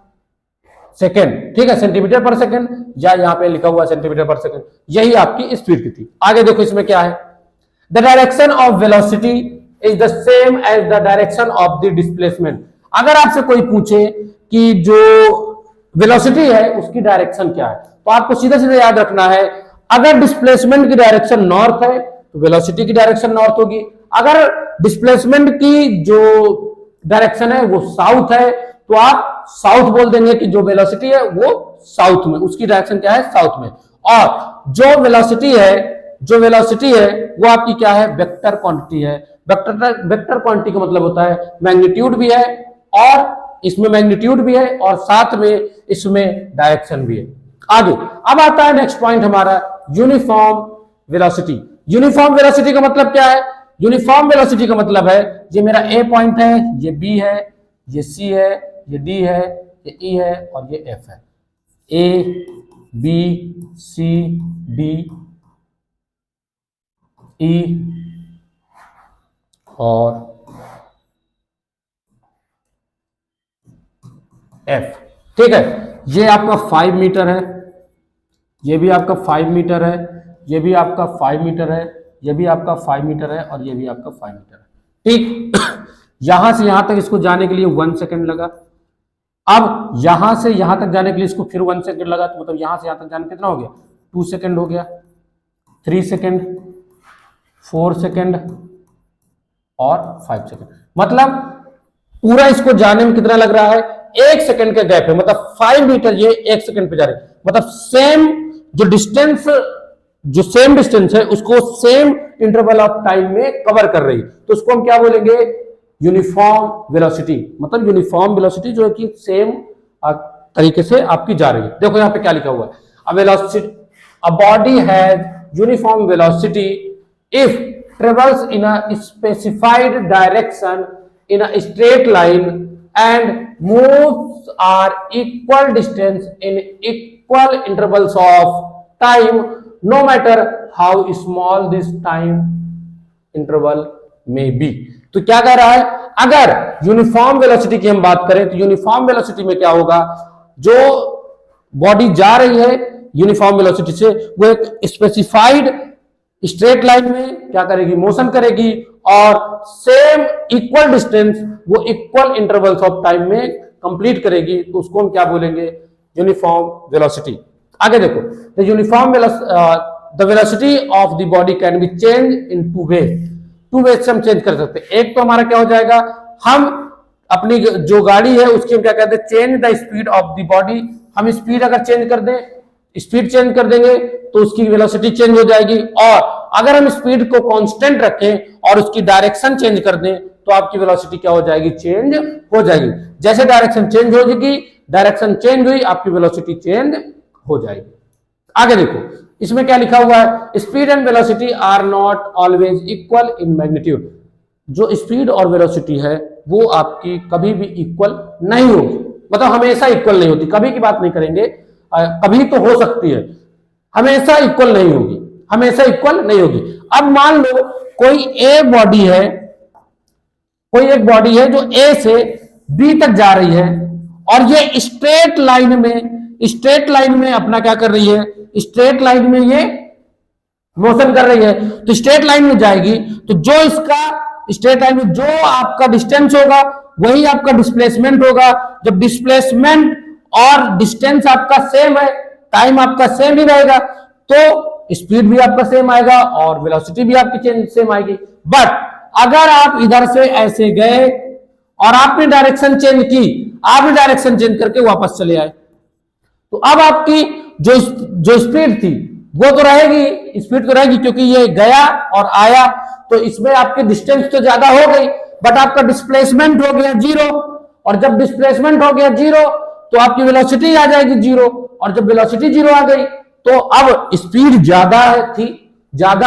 सेकेंड, ठीक है, सेंटीमीटर पर सेकेंड, या यहां पे लिखा हुआ सेंटीमीटर पर सेकेंड, यही आपकी स्पीड की थी। आगे देखो इसमें क्या है, the direction of velocity is the same as the direction of the displacement. अगर आपसे कोई पूछे कि जो वेलोसिटी है उसकी डायरेक्शन क्या है, तो आपको सीधा सीधा याद रखना है, अगर डिस्प्लेसमेंट की डायरेक्शन नॉर्थ है तो वेलोसिटी की डायरेक्शन नॉर्थ होगी। अगर डिस्प्लेसमेंट की जो डायरेक्शन है वो साउथ है तो आप साउथ बोल देंगे कि जो वेलोसिटी है वो साउथ में, उसकी डायरेक्शन क्या है, साउथ में। और जो वेलोसिटी है वो आपकी क्या है, वेक्टर क्वांटिटी है। वेक्टर क्वांटिटी का मतलब होता है मैग्नीट्यूड भी है, और इसमें मैग्नीट्यूड भी है और साथ में इसमें डायरेक्शन भी है। आगे अब आता है नेक्स्ट पॉइंट हमारा, यूनिफॉर्म वेलोसिटी। यूनिफॉर्म वेलोसिटी का मतलब क्या है, यूनिफॉर्म वेलोसिटी का मतलब है ये मेरा ए पॉइंट है, ये बी है, ये सी है, ये डी है, ये ई है और ये एफ है। A B C D E और एफ, ठीक है। ये आपका 5 मीटर है, ये भी आपका 5 मीटर है, ये भी आपका 5 मीटर है, ये भी आपका 5 मीटर है और ये भी आपका 5 मीटर है, ठीक। यहां से यहां तक इसको जाने के लिए 1 सेकेंड लगा। अब यहां से यहां तक जाने के लिए इसको फिर 1 सेकेंड लगा, तो मतलब यहां से यहां तक जाने कितना हो गया, 2 सेकेंड हो गया, 3 सेकेंड, 4 सेकेंड और 5 सेकेंड। मतलब पूरा इसको जाने में कितना लग रहा है, 1 सेकेंड का गैप है, मतलब 5 मीटर ये 1 सेकेंड पे जा रहे हैं, मतलब जो सेम डिस्टेंस है उसको सेम इंटरवल ऑफ टाइम में कवर कर रही है, तो उसको हम क्या बोलेंगे, यूनिफॉर्म वेलोसिटी। मतलब यूनिफॉर्म वेलोसिटी जो है कि सेम तरीके से आपकी जा रही है। देखो यहां पे क्या लिखा हुआ है, a body has uniform velocity if travels in a specified direction in a straight line and moves are equal distance in equal intervals of time no matter how small this time interval may be। तो क्या कह रहा है, अगर uniform velocity की हम बात करें तो यूनिफॉर्म वेलोसिटी में क्या होगा, जो बॉडी जा रही है यूनिफॉर्म वेलोसिटी से वो एक स्पेसिफाइड स्ट्रेट लाइन में क्या करेगी, मोशन करेगी, और सेम इक्वल डिस्टेंस वो इक्वल इंटरवल्स ऑफ टाइम में कंप्लीट करेगी, तो उसको हम क्या बोलेंगे, यूनिफॉर्म वेलोसिटी। आगे देखो, the velocity of the body can be change in 2 ways. 2 ways से हम चेंज कर सकते हैं। एक तो हमारा क्या हो जाएगा, हम अपनी जो गाड़ी है उसकी हम क्या कहते हैं, change the speed of the body. हम स्पीड अगर चेंज कर दें, स्पीड चेंज कर देंगे तो उसकी वेलोसिटी चेंज हो जाएगी, और अगर हम स्पीड को कांस्टेंट रखें और उसकी डायरेक्शन चेंज कर दें तो आपकी वेलोसिटी क्या हो जाएगी, चेंज हो जाएगी। जैसे डायरेक्शन चेंज हो जाएगी, डायरेक्शन चेंज हुई, आपकी वेलोसिटी चेंज हो जाएगी। आगे देखो इसमें क्या लिखा हुआ है, speed and velocity are not always equal in magnitude. जो स्पीड और वेलोसिटी है वो आपकी कभी भी इक्वल नहीं होगी, मतलब हमेशा इक्वल नहीं होती। कभी की बात नहीं करेंगे, कभी तो हो सकती है, हमेशा इक्वल नहीं होगी, हमेशा इक्वल नहीं होगी। अब मान लो कोई एक बॉडी है जो ए से बी तक जा रही है, और ये स्ट्रेट लाइन में अपना क्या कर रही है, स्ट्रेट लाइन में ये मोशन कर रही है, तो स्ट्रेट लाइन में जाएगी, तो जो इसका स्ट्रेट लाइन में जो आपका डिस्टेंस होगा वही आपका डिस्प्लेसमेंट होगा। जब डिस्प्लेसमेंट और डिस्टेंस आपका सेम है, टाइम आपका सेम ही रहेगा, तो स्पीड भी आपका सेम आएगा और वेलोसिटी भी आपकी सेम आएगी। बट अगर आप इधर से ऐसे गए और आपने डायरेक्शन चेंज की, आपने डायरेक्शन चेंज करके वापस चले आए, तो अब आपकी जो स्पीड थी वो तो रहेगी, स्पीड तो रहेगी, क्योंकि ये गया और आया, तो इसमें आपकी डिस्टेंस तो ज्यादा हो गई, बट आपका डिस्प्लेसमेंट हो गया 0, और जब डिस्प्लेसमेंट हो गया 0 तो आपकी वेलोसिटी आ जाएगी 0, और जब वेलोसिटी 0 आ गई तो अब स्पीड ज्यादा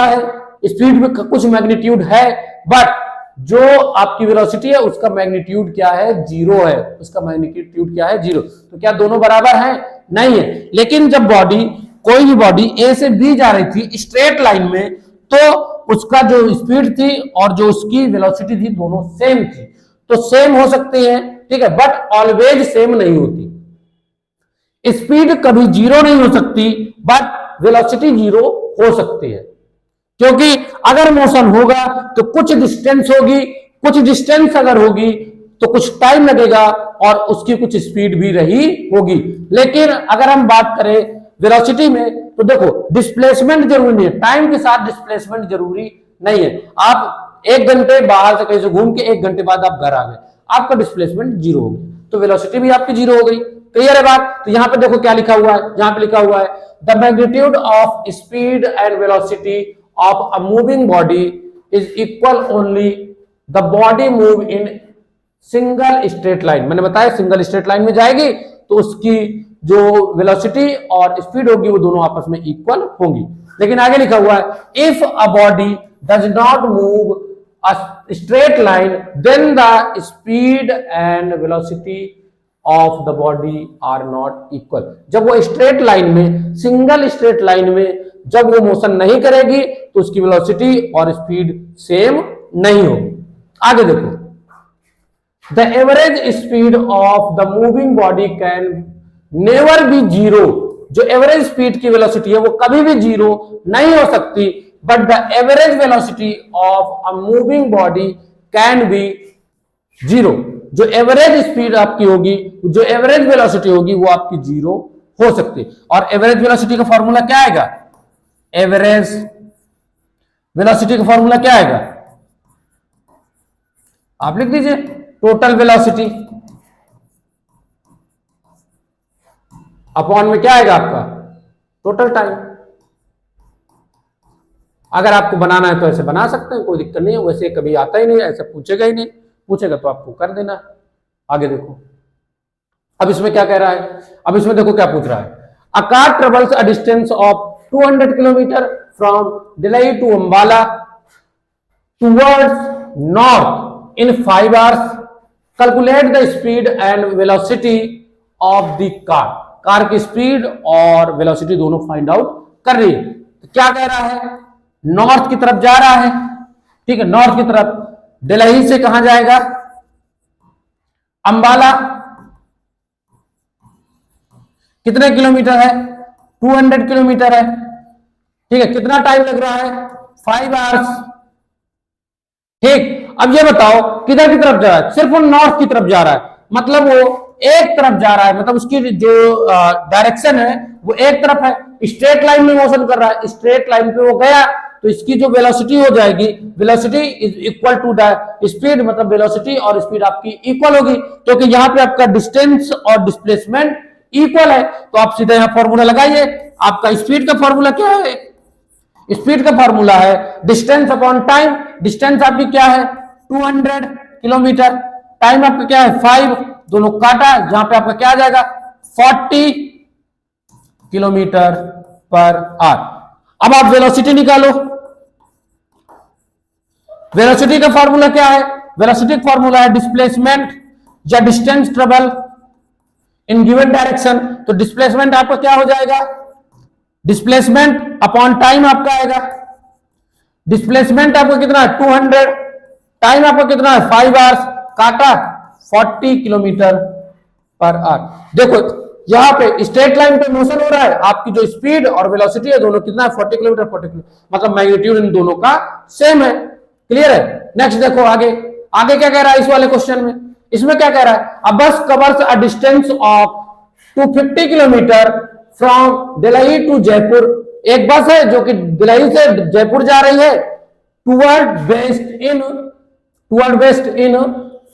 है, स्पीड में कुछ मैग्नीट्यूड है, बट जो आपकी वेलोसिटी है उसका मैग्नीट्यूड क्या है, जीरो है। उसका मैग्नीट्यूड क्या है, जीरो। तो क्या दोनों बराबर हैं? नहीं है। लेकिन जब बॉडी, कोई भी बॉडी ए से बी जा रही थी स्ट्रेट लाइन में, तो उसका जो स्पीड थी और जो उसकी वेलोसिटी थी दोनों सेम थी। तो सेम हो सकती है, ठीक है, बट ऑलवेज सेम नहीं होती। स्पीड कभी जीरो नहीं हो सकती, बट वेलोसिटी जीरो हो सकती है, क्योंकि अगर मोशन होगा तो कुछ डिस्टेंस होगी, कुछ डिस्टेंस अगर होगी तो कुछ टाइम लगेगा और उसकी कुछ स्पीड भी रही होगी। लेकिन अगर हम बात करें वेलोसिटी में, तो देखो डिस्प्लेसमेंट जरूरी नहीं है, टाइम के साथ डिस्प्लेसमेंट जरूरी नहीं है। आप 1 घंटे बाहर से कहीं से घूम के 1 घंटे बाद आप घर आ गए, आपका डिस्प्लेसमेंट जीरो हो गया, तो वेलोसिटी भी आपकी जीरो हो गई। क्लियर है बात? तो यहां पे देखो क्या लिखा हुआ है, यहां पे लिखा हुआ है the magnitude of speed and velocity of a moving body is equal only the body move in single straight line. मैंने बताया सिंगल स्ट्रेट लाइन में जाएगी तो उसकी जो वेलोसिटी और स्पीड होगी वो दोनों आपस में इक्वल होंगी। लेकिन आगे लिखा हुआ है if a body does not move a straight line then the speed and velocity of the body are not equal. जब वो स्ट्रेट लाइन में, सिंगल स्ट्रेट लाइन में जब वो मोशन नहीं करेगी तो उसकी वेलोसिटी और स्पीड सेम नहीं होगी। आगे देखो the average speed of the moving body can never be zero. जो एवरेज स्पीड की वेलोसिटी है वो कभी भी जीरो नहीं हो सकती, but the average velocity of a moving body can B zero. जो एवरेज स्पीड आपकी होगी, जो एवरेज वेलोसिटी होगी वो आपकी जीरो हो सकती है। और एवरेज वेलोसिटी का फॉर्मूला क्या आएगा? एवरेज वेलोसिटी का फॉर्मूला क्या आएगा? आप लिख दीजिए टोटल वेलोसिटी अपॉन में क्या आएगा आपका? Total time. अगर आपको बनाना है तो ऐसे बना सकते हैं, कोई दिक्कत नहीं है। वैसे कभी आता ही नहीं, ऐसा पूछेगा ही नहीं, पूछेगा तो आपको कर देना। आगे देखो अब इसमें क्या कह रहा है, अब इसमें देखो क्या पूछ रहा है। A car travels a distance of 200 kilometre from Delhi to Ambala towards north in 5 hours. Calculate the speed and velocity of the car. Car की स्पीड और वेलोसिटी दोनों फाइंड आउट कर रही है। तो क्या कह रहा है? नॉर्थ की तरफ जा रहा है, ठीक है, नॉर्थ की तरफ। दिल्ली से कहां जाएगा? अंबाला। कितने किलोमीटर है? 200 किलोमीटर है, ठीक है। कितना टाइम लग रहा है? 5 आवर्स, ठीक। अब ये बताओ किधर की तरफ जा रहा है? सिर्फ वो नॉर्थ की तरफ जा रहा है, मतलब वो एक तरफ जा रहा है, मतलब उसकी जो डायरेक्शन है वो एक तरफ है। स्ट्रेट लाइन में मोशन कर रहा है, स्ट्रेट लाइन पे वो गया तो इसकी जो वेलोसिटी हो जाएगी, velocity is equal to the speed, मतलब वेलोसिटी और स्पीड आपकी इक्वल होगी, क्योंकि यहाँ पे आपका डिस्टेंस और डिस्प्लेसमेंट इक्वल है। तो आप सीधे यहाँ फॉर्मूला लगाइए। आपका स्पीड का फॉर्मूला क्या है? स्पीड का फॉर्मूला है डिस्टेंस अपॉन टाइम। डिस्टेंस आपकी क्या है? 200 किलोमीटर। टाइम आपका क्या है? 5। दोनों काटा, जहां पे आपका क्या आ जाएगा? 40 किलोमीटर पर आवर। अब आप वेलोसिटी निकालो। वेलोसिटी का फॉर्मूला क्या है? वेलोसिटी का फॉर्मूला है डिस्प्लेसमेंट या distance travel in given direction. तो डिस्प्लेसमेंट आपका क्या हो जाएगा? डिस्प्लेसमेंट अपॉन टाइम आपका आएगा। डिस्प्लेसमेंट आपका कितना है? 200। टाइम आपका कितना है? 5 आवर्स। काटा 40 किलोमीटर पर आवर। देखो यहां पे स्ट्रेट लाइन पे मोशन हो रहा है, आपकी जो स्पीड और वेलोसिटी है दोनों कितना है? 40 किलोमीटर 40 किलोमीटर, मतलब मैग्नीट्यूड इन दोनों का सेम है। क्लियर है? नेक्स्ट देखो आगे, आगे क्या कह रहा है इस वाले क्वेश्चन में? इसमें क्या कह रहा है? A bus covers a distance of 250 kilometre from Delhi to Jaipur. एक बस है जो कि दिल्ली से जयपुर जा रही है टूवर्ड वेस्ट इन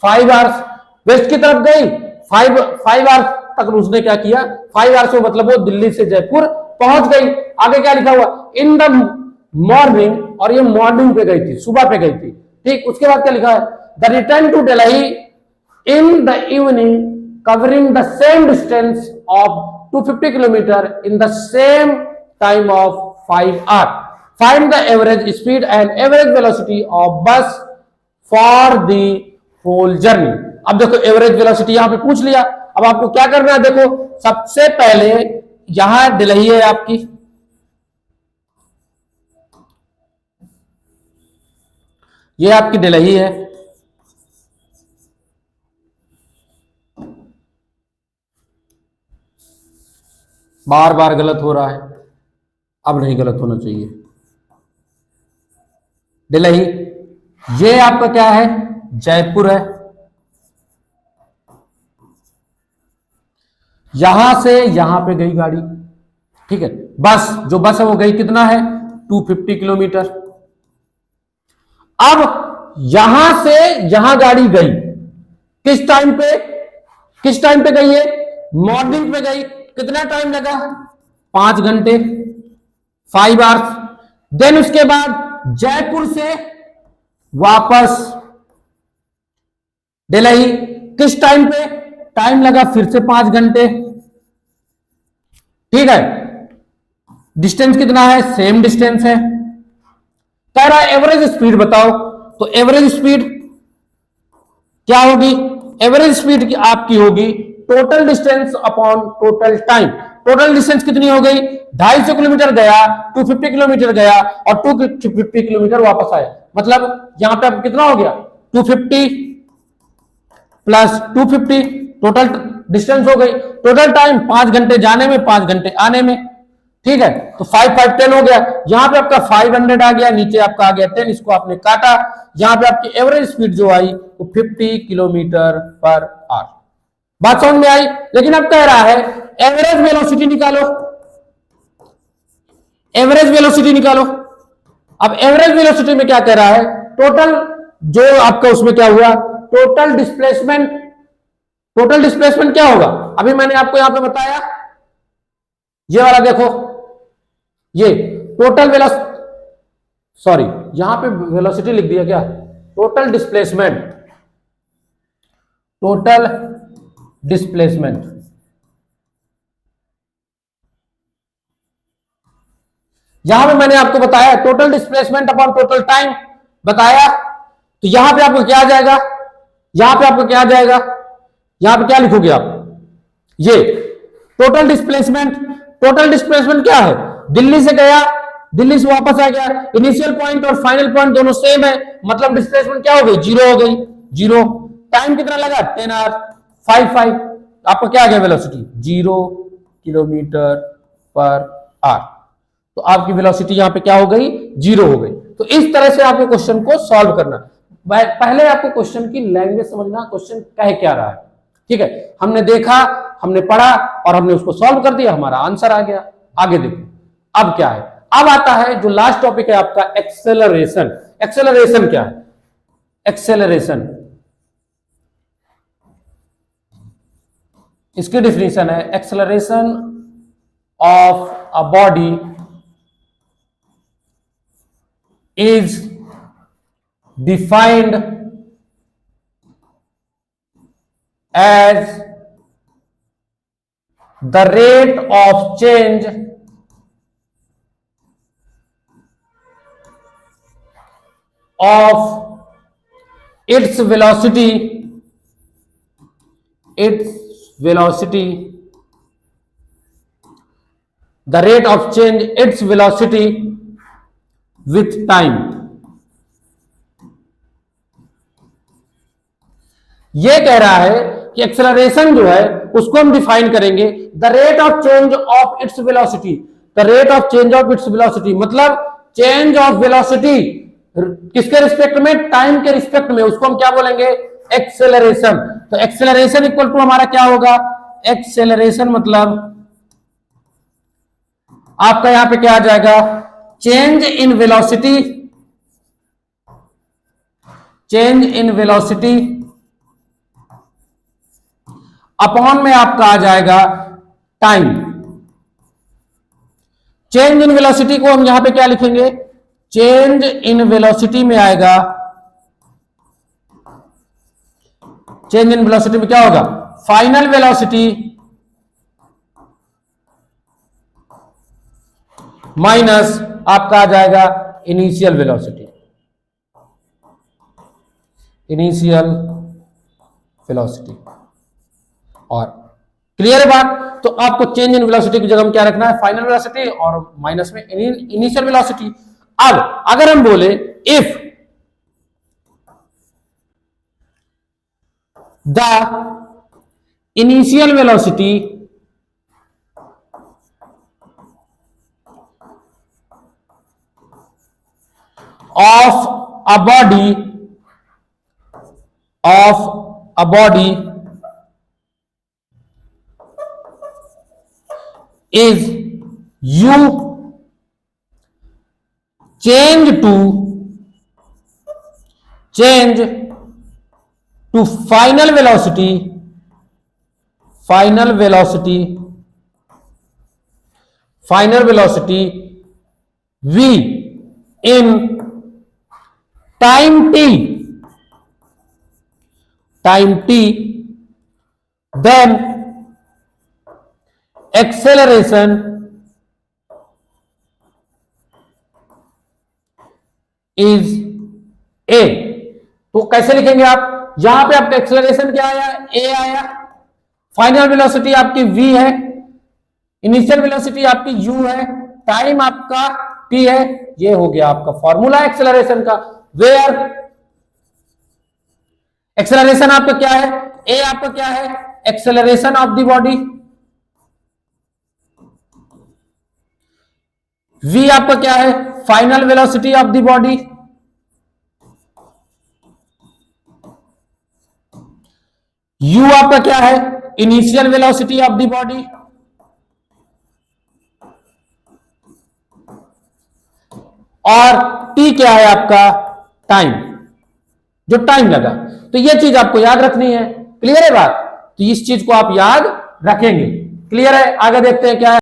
5 आवर्स। वेस्ट की तरफ गई, 5 आवर्स तक उसने क्या किया? 5 आवर्स में मतलब वो दिल्ली से जयपुर पहुंच गई। आगे क्या लिखा हुआ? इन द मॉर्निंग, और ये मॉर्निंग पे गई थी, सुबह पे गई थी, ठीक। उसके बाद क्या लिखा है? The return to Delhi in the evening covering the same distance of 250 kilometre in the same time of 5 hour. Find the average speed and average velocity of bus for the whole journey. अब देखो average velocity यहां पे पूछ लिया, अब आपको क्या करना है, देखो सबसे पहले यहां दिल्ली है आपकी, ये आपकी दिल्ली है, बार बार गलत हो रहा है, अब नहीं गलत होना चाहिए। दिल्ली, ये आपका क्या है, जयपुर है। यहां से यहां पे गई गाड़ी, ठीक है, बस जो बस है वो गई कितना है, 250 किलोमीटर। अब यहां से यहां गाड़ी गई किस टाइम पे, किस टाइम पे गई है, मॉर्निंग पे गई, कितना टाइम लगा, 5 घंटे, 5 आवर्स। देन उसके बाद जयपुर से वापस दिल्ली, किस टाइम पे, टाइम लगा फिर से 5 घंटे, ठीक है। डिस्टेंस कितना है, सेम डिस्टेंस है। कह रहा है एवरेज स्पीड बताओ, तो एवरेज स्पीड क्या होगी, एवरेज स्पीड आपकी होगी total distance upon total time. Total distance कितनी हो गई, 250 किलोमीटर गया, 250 किलोमीटर गया और 250 किलोमीटर वापस आया, मतलब यहां पे अब कितना हो गया, 250 प्लस 250 टोटल डिस्टेंस हो गई। टोटल टाइम 5 घंटे जाने में, 5 घंटे आने में, ठीक है। तो 5 5 10 हो गया, यहां पे आपका 500 आ गया, नीचे आपका आ गया 10, इसको आपने काटा, यहां पे आपकी एवरेज स्पीड जो आई वो 50 किलोमीटर पर आवर। बात समझ में आई। लेकिन अब कह रहा है एवरेज वेलोसिटी निकालो, एवरेज वेलोसिटी निकालो। अब एवरेज वेलोसिटी में क्या कह रहा है, टोटल जो आपका उसमें क्या हुआ, टोटल डिस्प्लेसमेंट, टोटल डिस्प्लेसमेंट क्या होगा, अभी मैंने आपको यहां पे बताया, ये वाला देखो, ये टोटल सॉरी यहां पे वेलोसिटी लिख दिया क्या, टोटल डिस्प्लेसमेंट, टोटल डिस्प्लेसमेंट, यहां पे मैंने आपको बताया total displacement upon total time बताया, तो यहां पे आपको क्या आ जाएगा, यहां पे आपको क्या आ जाएगा, यहां पे क्या लिखोगे आप, ये टोटल डिस्प्लेसमेंट। टोटल डिस्प्लेसमेंट क्या है, दिल्ली से गया, दिल्ली से वापस आ गया, इनिशियल पॉइंट और फाइनल पॉइंट दोनों सेम है, मतलब डिस्प्लेसमेंट क्या हो गई, 0 हो गई, 0। टाइम कितना लगा, 10 आवर, 5 आपका क्या आ गया वेलोसिटी, 0 किलोमीटर पर आवर। तो आपकी वेलोसिटी यहां पे क्या हो गई, 0 हो गई। तो इस तरह से आपको क्वेश्चन को सॉल्व करना, पहले आपको क्वेश्चन की लैंग्वेज समझना, क्वेश्चन कह क्या रहा है, ठीक है। हमने देखा, हमने पढ़ा और हमने उसको सॉल्व कर दिया, हमारा आंसर आ गया। आगे देखो अब क्या है, अब आता है जो लास्ट टॉपिक है आपका, एक्सेलरेशन। एक्सेलरेशन क्या है, एक्सेलरेशन इसकी डिफिनीशन है, acceleration of a body is defined as the rate of change of its velocity, the rate of change its velocity with time। ये कह रहा है कि एक्सेलरेशन जो है उसको हम डिफाइन करेंगे, the rate of change of its velocity, the rate of change of its velocity मतलब चेंज ऑफ वेलोसिटी किसके रिस्पेक्ट में, टाइम के रिस्पेक्ट में, उसको हम क्या बोलेंगे, एक्सेलरेशन। तो एक्सेलरेशन इक्वल टू हमारा क्या होगा, एक्सेलरेशन मतलब आपका यहां पे क्या आ जाएगा, change in velocity, change in velocity upon में आपका आ जाएगा टाइम। चेंज इन वेलोसिटी को हम यहां पे क्या लिखेंगे, चेंज इन वेलोसिटी में आएगा, चेंज इन वेलोसिटी में क्या होगा, फाइनल वेलोसिटी माइनस आपका आ जाएगा इनिशियल वेलोसिटी, इनिशियल वेलोसिटी। और क्लियर है बात? तो आपको चेंज इन वेलोसिटी की जगह में क्या रखना है, फाइनल वेलोसिटी, और माइनस में इनिशियल वेलोसिटी। अब अगर हम बोले if the initial velocity of a body is u, change to final velocity v in time t, then acceleration is a। तो कैसे लिखेंगे आप, यहां पे आपका एक्सेलरेशन क्या आया, a आया, फाइनल वेलोसिटी आपकी v है, इनिशियल वेलोसिटी आपकी u है, टाइम आपका t है। ये हो गया आपका फॉर्मूला एक्सेलरेशन का। वेयर एक्सेलरेशन आपका क्या है, a आपका क्या है, acceleration of the body, v आपका क्या है, final velocity of the body, u आपका क्या है, initial velocity of the body, और t क्या है आपका, टाइम, जो टाइम लगा। तो ये चीज आपको याद रखनी है। क्लियर है बात? तो इस चीज को आप याद रखेंगे। क्लियर है? आगे देखते हैं क्या है।